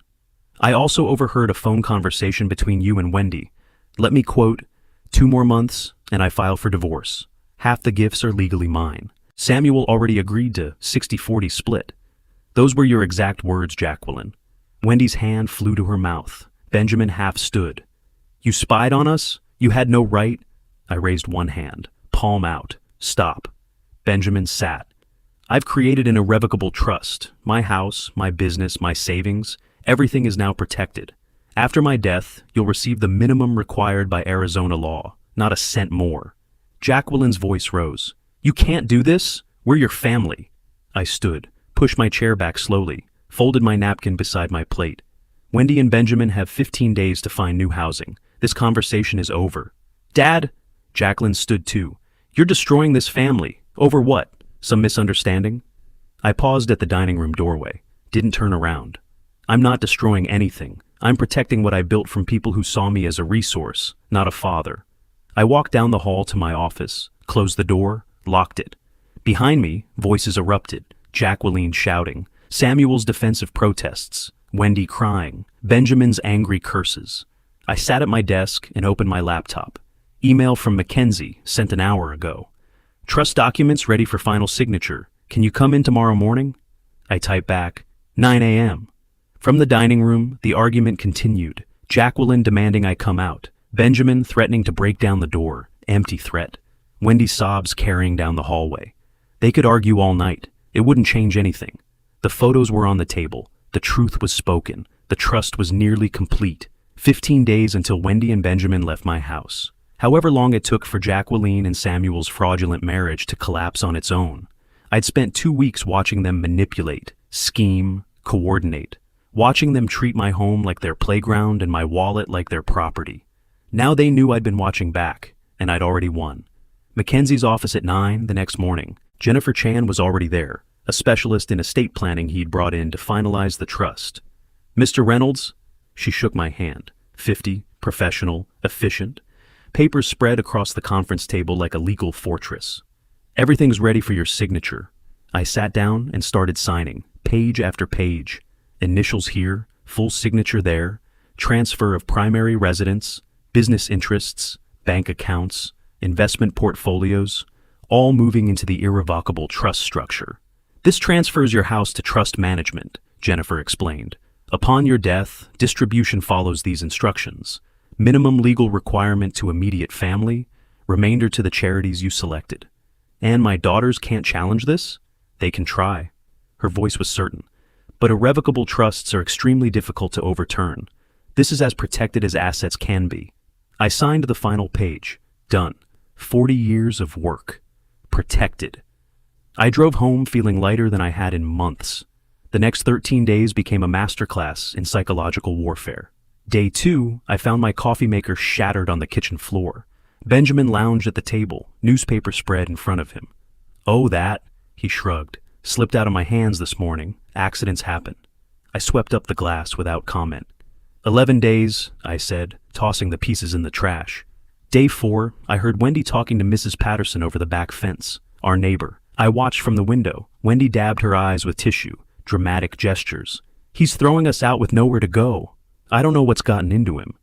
I also overheard a phone conversation between you and Wendy. Let me quote, 2 more months, and I file for divorce. Half the gifts are legally mine. Samuel already agreed to 60-40 split. Those were your exact words, Jacqueline. Wendy's hand flew to her mouth. Benjamin half stood. You spied on us? You had no right? I raised one hand, palm out. Stop. Benjamin sat. I've created an irrevocable trust. My house, my business, my savings, everything is now protected. After my death, you'll receive the minimum required by Arizona law, not a cent more. Jacqueline's voice rose. You can't do this? We're your family. I stood, pushed my chair back slowly, folded my napkin beside my plate. Wendy and Benjamin have 15 days to find new housing. This conversation is over. Dad! Jacqueline stood too. You're destroying this family. Over what? Some misunderstanding? I paused at the dining room doorway, didn't turn around. I'm not destroying anything. I'm protecting what I built from people who saw me as a resource, not a father. I walked down the hall to my office, closed the door, locked it. Behind me, voices erupted, Jacqueline shouting, Samuel's defensive protests, Wendy crying, Benjamin's angry curses. I sat at my desk and opened my laptop. Email from Mackenzie, sent an hour ago. Trust documents ready for final signature. Can you come in tomorrow morning? I typed back, 9 a.m. From the dining room, the argument continued. Jacqueline demanding I come out. Benjamin threatening to break down the door, empty threat. Wendy's sobs carrying down the hallway. They could argue all night. It wouldn't change anything. The photos were on the table. The truth was spoken. The trust was nearly complete. 15 days until Wendy and Benjamin left my house. However long it took for Jacqueline and Samuel's fraudulent marriage to collapse on its own. I'd spent 2 weeks watching them manipulate, scheme, coordinate. Watching them treat my home like their playground and my wallet like their property. Now they knew I'd been watching back, and I'd already won. Mackenzie's office at 9 the next morning. Jennifer Chan was already there, a specialist in estate planning he'd brought in to finalize the trust. Mr. Reynolds? She shook my hand. 50, professional, efficient. Papers spread across the conference table like a legal fortress. Everything's ready for your signature. I sat down and started signing, page after page. Initials here, full signature there, transfer of primary residence, business interests, bank accounts, investment portfolios, all moving into the irrevocable trust structure. This transfers your house to trust management, Jennifer explained. Upon your death, distribution follows these instructions. Minimum legal requirement to immediate family, remainder to the charities you selected. And my daughters can't challenge this? They can try. Her voice was certain. But irrevocable trusts are extremely difficult to overturn. This is as protected as assets can be. I signed the final page. Done. 40 years of work. Protected. I drove home feeling lighter than I had in months. The next 13 days became a masterclass in psychological warfare. Day 2, I found my coffee maker shattered on the kitchen floor. Benjamin lounged at the table, newspaper spread in front of him. Oh, that, he shrugged. Slipped out of my hands this morning. Accidents happen. I swept up the glass without comment. 11 days, I said, tossing the pieces in the trash. Day 4, I heard Wendy talking to Mrs. Patterson over the back fence, our neighbor. I watched from the window. Wendy dabbed her eyes with tissue, dramatic gestures. He's throwing us out with nowhere to go. I don't know what's gotten into him.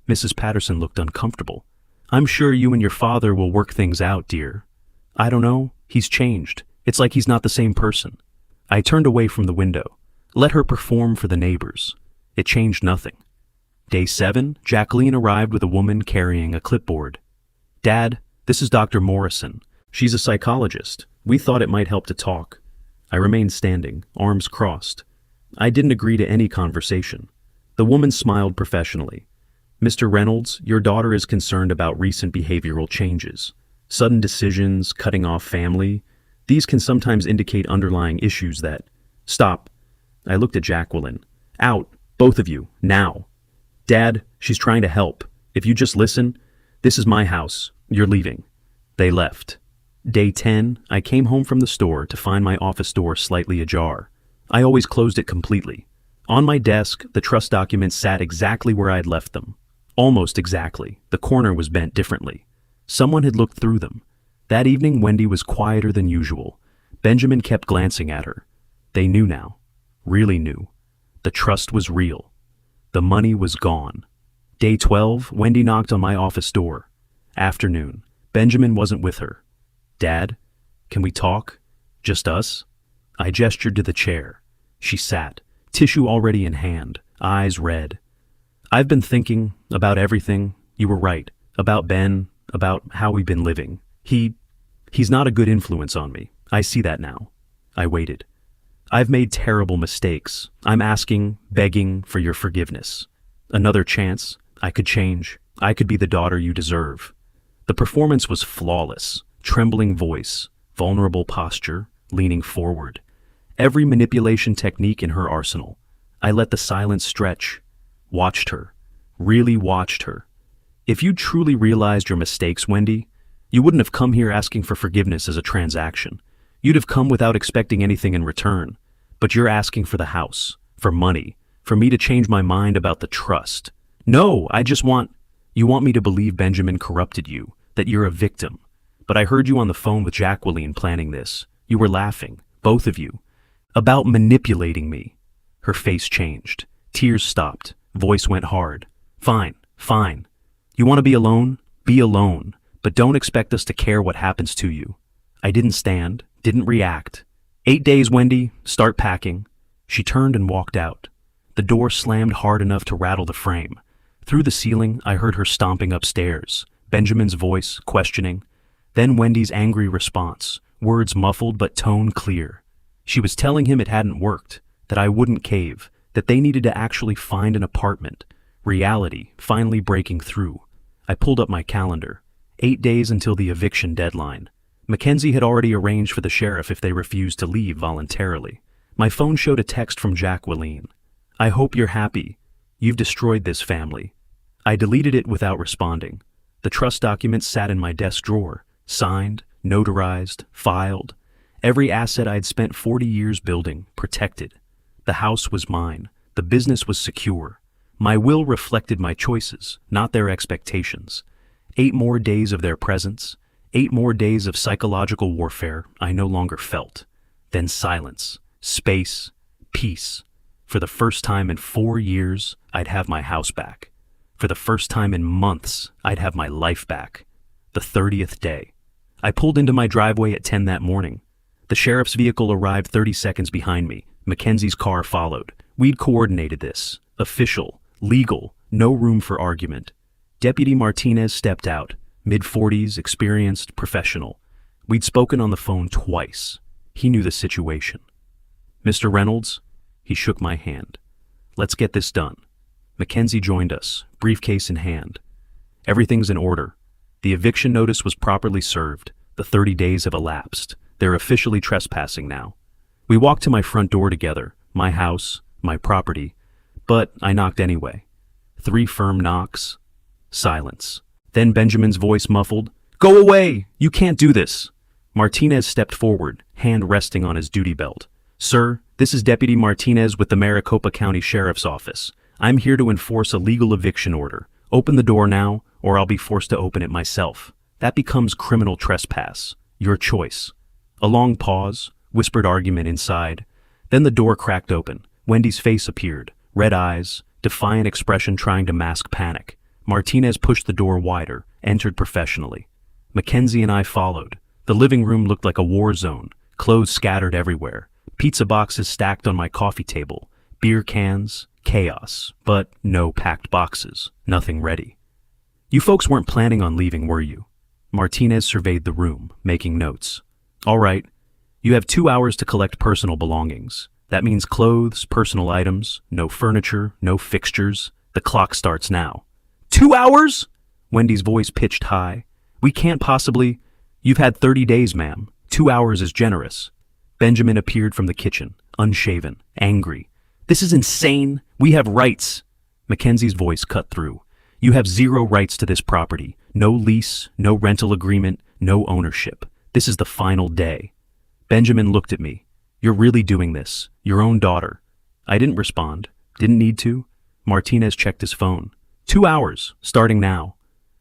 Mrs. Patterson looked uncomfortable. I'm sure you and your father will work things out, dear. I don't know. He's changed. It's like he's not the same person. I turned away from the window. Let her perform for the neighbors. It changed nothing. Day 7, Jacqueline arrived with a woman carrying a clipboard. Dad, this is Dr. Morrison. She's a psychologist. We thought it might help to talk. I remained standing, arms crossed. I didn't agree to any conversation. The woman smiled professionally. Mr. Reynolds, your daughter is concerned about recent behavioral changes. Sudden decisions, cutting off family. These can sometimes indicate underlying issues that... Stop. I looked at Jacqueline. Out, both of you, now. Dad, she's trying to help. If you just listen, this is my house. You're leaving. They left. Day 10, I came home from the store to find my office door slightly ajar. I always closed it completely. On my desk, the trust documents sat exactly where I had left them. Almost exactly. The corner was bent differently. Someone had looked through them. That evening, Wendy was quieter than usual. Benjamin kept glancing at her. They knew now. Really knew. The trust was real. The money was gone. Day 12, Wendy knocked on my office door. Afternoon. Benjamin wasn't with her. Dad, can we talk? Just us? I gestured to the chair. She sat, tissue already in hand, eyes red. I've been thinking about everything. You were right. About Ben, about how we've been living. He's not a good influence on me. I see that now. I waited. I've made terrible mistakes. I'm asking, begging for your forgiveness. Another chance. I could change. I could be the daughter you deserve. The performance was flawless. Trembling voice, vulnerable posture, leaning forward. Every manipulation technique in her arsenal. I let the silence stretch. Watched her. Really watched her. If you truly realized your mistakes, Wendy, you wouldn't have come here asking for forgiveness as a transaction. You'd have come without expecting anything in return. But you're asking for the house, for money, for me to change my mind about the trust. No, you want me to believe Benjamin corrupted you, that you're a victim. But I heard you on the phone with Jacqueline planning this. You were laughing, both of you, about manipulating me. Her face changed. Tears stopped. Voice went hard. Fine, fine. You want to be alone? Be alone. But don't expect us to care what happens to you. I didn't stand, didn't react. 8 days, Wendy. Start packing. She turned and walked out. The door slammed hard enough to rattle the frame. Through the ceiling, I heard her stomping upstairs. Benjamin's voice, questioning. Then Wendy's angry response, words muffled but tone clear. She was telling him it hadn't worked, that I wouldn't cave, that they needed to actually find an apartment. Reality finally breaking through. I pulled up my calendar. 8 days until the eviction deadline. Mackenzie had already arranged for the sheriff if they refused to leave voluntarily. My phone showed a text from Jacqueline. I hope you're happy. You've destroyed this family. I deleted it without responding. The trust documents sat in my desk drawer, signed, notarized, filed. Every asset I'd spent 40 years building, protected. The house was mine. The business was secure. My will reflected my choices, not their expectations. 8 more days of their presence, 8 more days of psychological warfare I no longer felt. Then silence, space, peace. For the first time in 4 years, I'd have my house back. For the first time in months, I'd have my life back. The 30th day. I pulled into my driveway at 10 that morning. The sheriff's vehicle arrived 30 seconds behind me. Mackenzie's car followed. We'd coordinated this. Official, legal, no room for argument. Deputy Martinez stepped out, mid-40s, experienced, professional. We'd spoken on the phone twice. He knew the situation. "Mr. Reynolds?" He shook my hand. "Let's get this done." Mackenzie joined us, briefcase in hand. "Everything's in order. The eviction notice was properly served. The 30 days have elapsed. They're officially trespassing now." We walked to my front door together, my house, my property, but I knocked anyway. 3 firm knocks. Silence. Then Benjamin's voice muffled, "Go away! You can't do this!" Martinez stepped forward, hand resting on his duty belt. "Sir, this is Deputy Martinez with the Maricopa County Sheriff's Office. I'm here to enforce a legal eviction order. Open the door now, or I'll be forced to open it myself. That becomes criminal trespass. Your choice." A long pause, whispered argument inside. Then the door cracked open. Wendy's face appeared, red eyes, defiant expression trying to mask panic. Martinez pushed the door wider, entered professionally. Mackenzie and I followed. The living room looked like a war zone, clothes scattered everywhere, pizza boxes stacked on my coffee table, beer cans, chaos, but no packed boxes, nothing ready. "You folks weren't planning on leaving, were you?" Martinez surveyed the room, making notes. "All right. You have 2 hours to collect personal belongings. That means clothes, personal items, no furniture, no fixtures. The clock starts now." 2 hours? Wendy's voice pitched high. "We can't possibly—" "You've had 30 days, ma'am. 2 hours is generous." Benjamin appeared from the kitchen, unshaven, angry. "This is insane. We have rights." Mackenzie's voice cut through. "You have 0 rights to this property. No lease, no rental agreement, no ownership. This is the final day." Benjamin looked at me. "You're really doing this? Your own daughter?" I didn't respond. Didn't need to. Martinez checked his phone. 2 hours, starting now.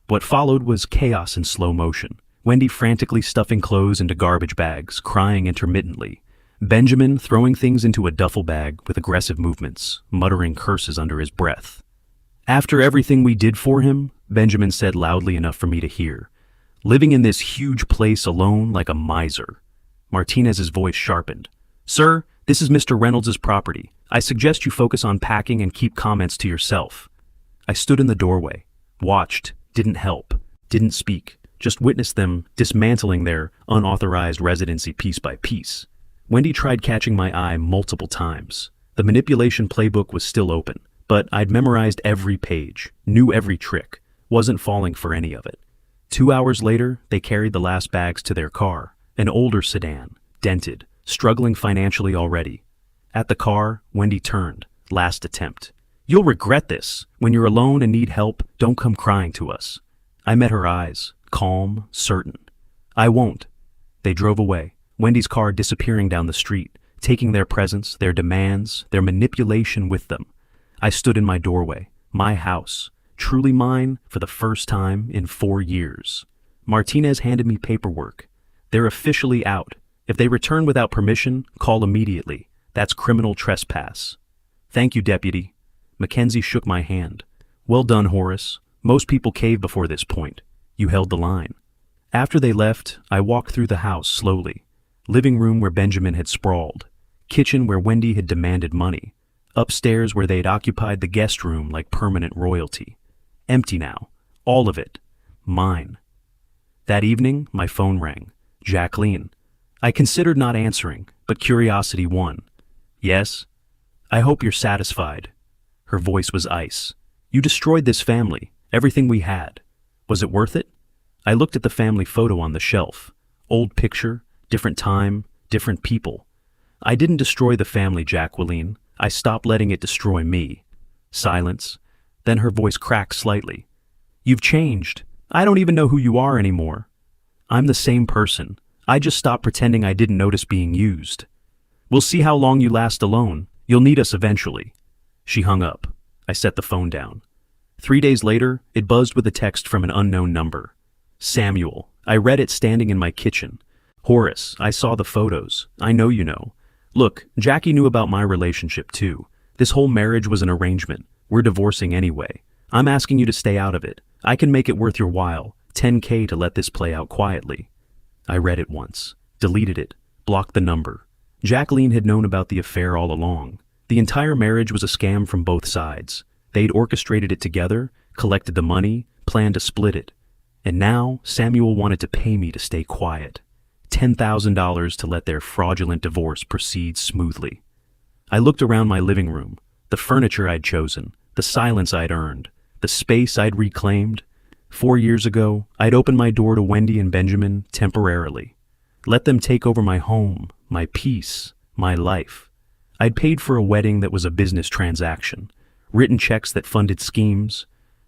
What followed was chaos in slow motion. Wendy frantically stuffing clothes into garbage bags, crying intermittently. Benjamin throwing things into a duffel bag with aggressive movements, muttering curses under his breath. "After everything we did for him," Benjamin said loudly enough for me to hear, "living in this huge place alone like a miser." Martinez's voice sharpened. "Sir, this is Mr. Reynolds' property. I suggest you focus on packing and keep comments to yourself." I stood in the doorway, watched, didn't help, didn't speak, just witnessed them dismantling their unauthorized residency piece by piece. Wendy tried catching my eye multiple times. The manipulation playbook was still open, but I'd memorized every page, knew every trick, wasn't falling for any of it. 2 hours later, they carried the last bags to their car, an older sedan, dented, struggling financially already. At the car, Wendy turned, last attempt. "You'll regret this. When you're alone and need help, don't come crying to us." I met her eyes, calm, certain. "I won't." They drove away, Wendy's car disappearing down the street, taking their presence, their demands, their manipulation with them. I stood in my doorway, my house, truly mine for the first time in 4 years. Martinez handed me paperwork. "They're officially out. If they return without permission, call immediately. That's criminal trespass." "Thank you, Deputy." Mackenzie shook my hand. "Well done, Horace. Most people cave before this point. You held the line." After they left, I walked through the house slowly. Living room where Benjamin had sprawled. Kitchen where Wendy had demanded money. Upstairs where they'd occupied the guest room like permanent royalty. Empty now. All of it. Mine. That evening, my phone rang. Jacqueline. I considered not answering, but curiosity won. "Yes?" "I hope you're satisfied." Her voice was ice. "You destroyed this family, everything we had. Was it worth it?" I looked at the family photo on the shelf. Old picture, different time, different people. "I didn't destroy the family, Jacqueline. I stopped letting it destroy me." Silence. Then her voice cracked slightly. "You've changed. I don't even know who you are anymore." I'm the same person. I just stopped pretending I didn't notice being used. We'll see how long you last alone. You'll need us eventually." She hung up. I set the phone down. 3 days later, it buzzed with a text from an unknown number. Samuel. I read it standing in my kitchen. "Horace, I saw the photos. I know you know. Look, Jackie knew about my relationship too. This whole marriage was an arrangement. We're divorcing anyway. I'm asking you to stay out of it. I can make it worth your while. $10K to let this play out quietly." I read it once, deleted it, blocked the number. Jacqueline had known about the affair all along. The entire marriage was a scam from both sides. They'd orchestrated it together, collected the money, planned to split it. And now Samuel wanted to pay me to stay quiet. $10,000 to let their fraudulent divorce proceed smoothly. I looked around my living room, the furniture I'd chosen, the silence I'd earned, the space I'd reclaimed. 4 years ago, I'd opened my door to Wendy and Benjamin temporarily. Let them take over my home, my peace, my life. I'd paid for a wedding that was a business transaction, written checks that funded schemes,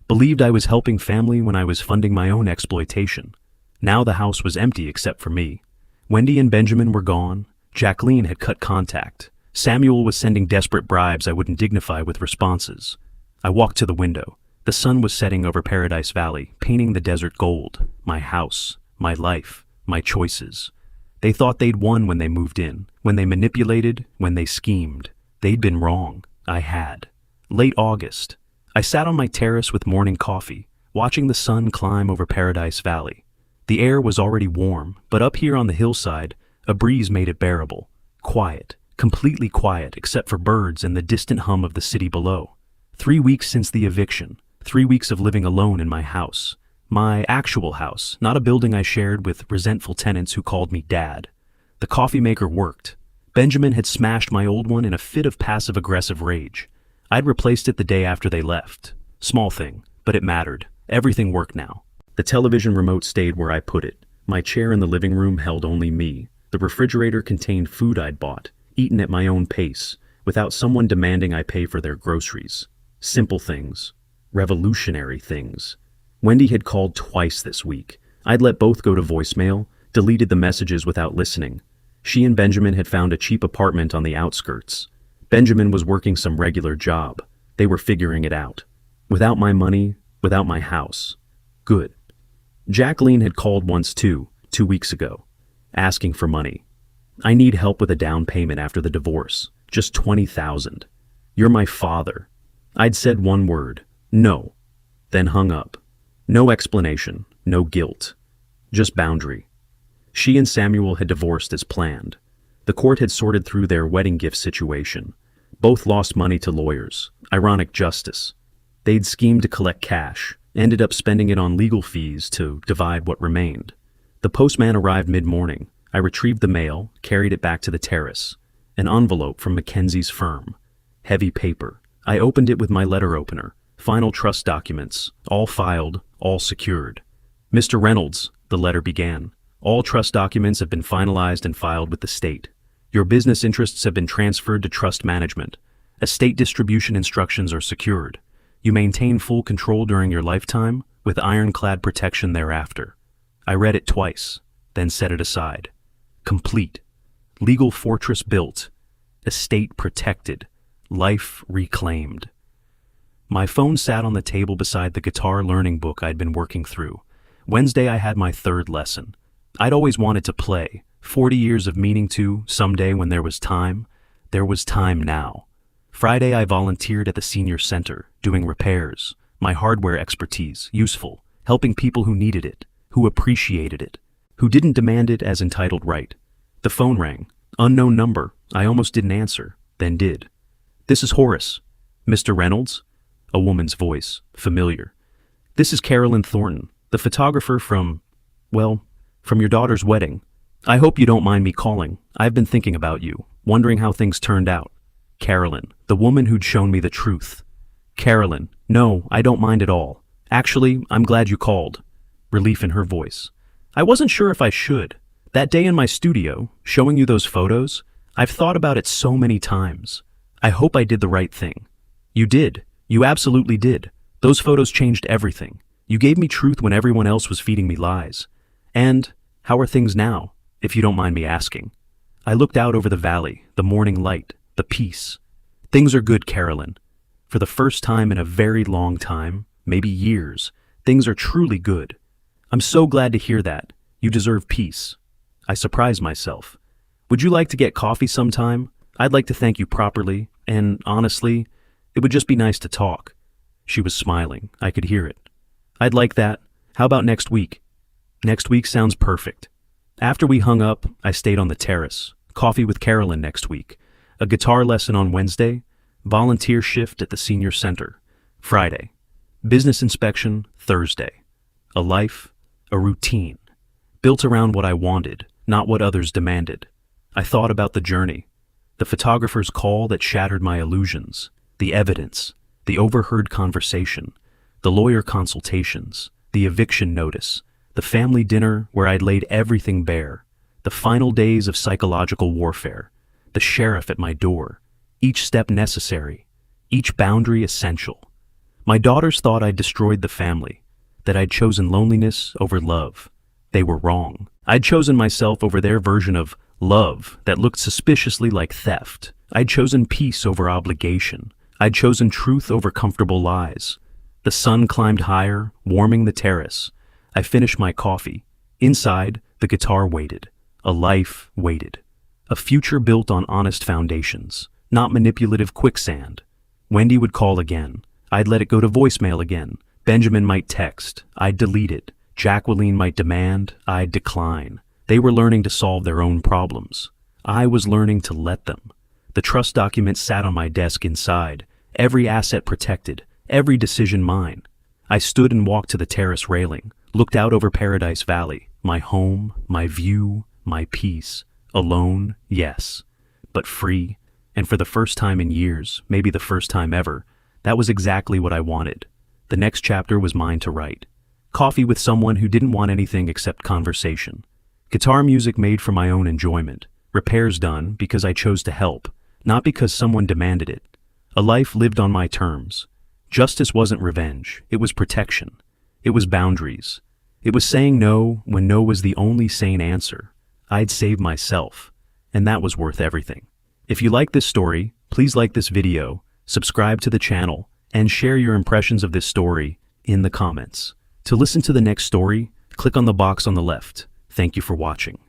believed I was helping family when I was funding my own exploitation. Now the house was empty except for me. Wendy and Benjamin were gone. Jacqueline had cut contact. Samuel was sending desperate bribes I wouldn't dignify with responses. I walked to the window. The sun was setting over Paradise Valley, painting the desert gold. My house, my life, my choices. They thought they'd won when they moved in, when they manipulated, when they schemed. They'd been wrong. I had. Late August. I sat on my terrace with morning coffee, watching the sun climb over Paradise Valley. The air was already warm, but up here on the hillside, a breeze made it bearable. Quiet, completely quiet except for birds and the distant hum of the city below. 3 weeks since the eviction, 3 weeks of living alone in my house. My actual house, not a building I shared with resentful tenants who called me Dad. The coffee maker worked. Benjamin had smashed my old one in a fit of passive-aggressive rage. I'd replaced it the day after they left. Small thing, but it mattered. Everything worked now. The television remote stayed where I put it. My chair in the living room held only me. The refrigerator contained food I'd bought, eaten at my own pace, without someone demanding I pay for their groceries. Simple things. Revolutionary things. Wendy had called twice this week. I'd let both go to voicemail, deleted the messages without listening. She and Benjamin had found a cheap apartment on the outskirts. Benjamin was working some regular job. They were figuring it out. Without my money, without my house. Good. Jacqueline had called once too, 2 weeks ago, asking for money. I need help with a down payment after the divorce. Just $20,000. You're my father. I'd said one word. No. Then hung up. No explanation, no guilt. Just boundary. She and Samuel had divorced as planned. The court had sorted through their wedding gift situation. Both lost money to lawyers. Ironic justice. They'd schemed to collect cash, ended up spending it on legal fees to divide what remained. The postman arrived mid-morning. I retrieved the mail, carried it back to the terrace. An envelope from Mackenzie's firm. Heavy paper. I opened it with my letter opener. Final trust documents, all filed, all secured. "Mr. Reynolds," the letter began, "all trust documents have been finalized and filed with the state. Your business interests have been transferred to trust management. Estate distribution instructions are secured. You maintain full control during your lifetime, with ironclad protection thereafter." I read it twice, then set it aside. Complete. Legal fortress built. Estate protected. Life reclaimed. My phone sat on the table beside the guitar learning book I'd been working through. Wednesday I had my third lesson. I'd always wanted to play. 40 years of meaning to, someday when there was time. There was time now. Friday I volunteered at the senior center, doing repairs. My hardware expertise, useful, helping people who needed it, who appreciated it, who didn't demand it as entitled right. The phone rang. Unknown number. I almost didn't answer, then did. "This is Horace." "Mr. Reynolds?" A woman's voice, familiar. "This is Carolyn Thornton, the photographer from your daughter's wedding. I hope you don't mind me calling. I've been thinking about you, wondering how things turned out." Carolyn, the woman who'd shown me the truth. "Carolyn, no, I don't mind at all. Actually, I'm glad you called." Relief in her voice. "I wasn't sure if I should. That day in my studio, showing you those photos, I've thought about it so many times. I hope I did the right thing." "You did. You absolutely did. Those photos changed everything. You gave me truth when everyone else was feeding me lies. And How are things now, if you don't mind me asking? I looked out over the valley, the morning light, the peace. Things are good, Carolyn. For the first time in a very long time, maybe years, things are truly good. I'm so glad to hear that. You deserve peace. I surprised myself. Would you like to get coffee sometime? I'd like to thank you properly, and honestly, it would just be nice to talk. She was smiling. I could hear it. I'd like that. How about next week? Next week sounds perfect. After we hung up, I stayed on the terrace. Coffee with Carolyn next week. A guitar lesson on Wednesday. Volunteer shift at the senior center. Friday. Business inspection Thursday. A life, a routine. Built around what I wanted, not what others demanded. I thought about the journey. The photographer's call that shattered my illusions. The evidence. The overheard conversation. The lawyer consultations. The eviction notice. The family dinner where I'd laid everything bare. The final days of psychological warfare. The sheriff at my door. Each step necessary. Each boundary essential. My daughters thought I'd destroyed the family, that I'd chosen loneliness over love. They were wrong. I'd chosen myself over their version of love that looked suspiciously like theft. I'd chosen peace over obligation. I'd chosen truth over comfortable lies. The sun climbed higher, warming the terrace. I finished my coffee. Inside, the guitar waited. A life waited. A future built on honest foundations, not manipulative quicksand. Wendy would call again. I'd let it go to voicemail again. Benjamin might text. I'd delete it. Jacqueline might demand. I'd decline. They were learning to solve their own problems. I was learning to let them. The trust document sat on my desk inside, every asset protected, every decision mine. I stood and walked to the terrace railing, looked out over Paradise Valley, my home, my view, my peace. Alone, yes, but free, and for the first time in years, maybe the first time ever, that was exactly what I wanted. The next chapter was mine to write. Coffee with someone who didn't want anything except conversation. Guitar music made for my own enjoyment. Repairs done because I chose to help, not because someone demanded it. A life lived on my terms. Justice wasn't revenge, it was protection. It was boundaries. It was saying no when no was the only sane answer. I'd save myself, and that was worth everything. If you like this story, please like this video, subscribe to the channel, and share your impressions of this story in the comments. To listen to the next story, click on the box on the left. Thank you for watching.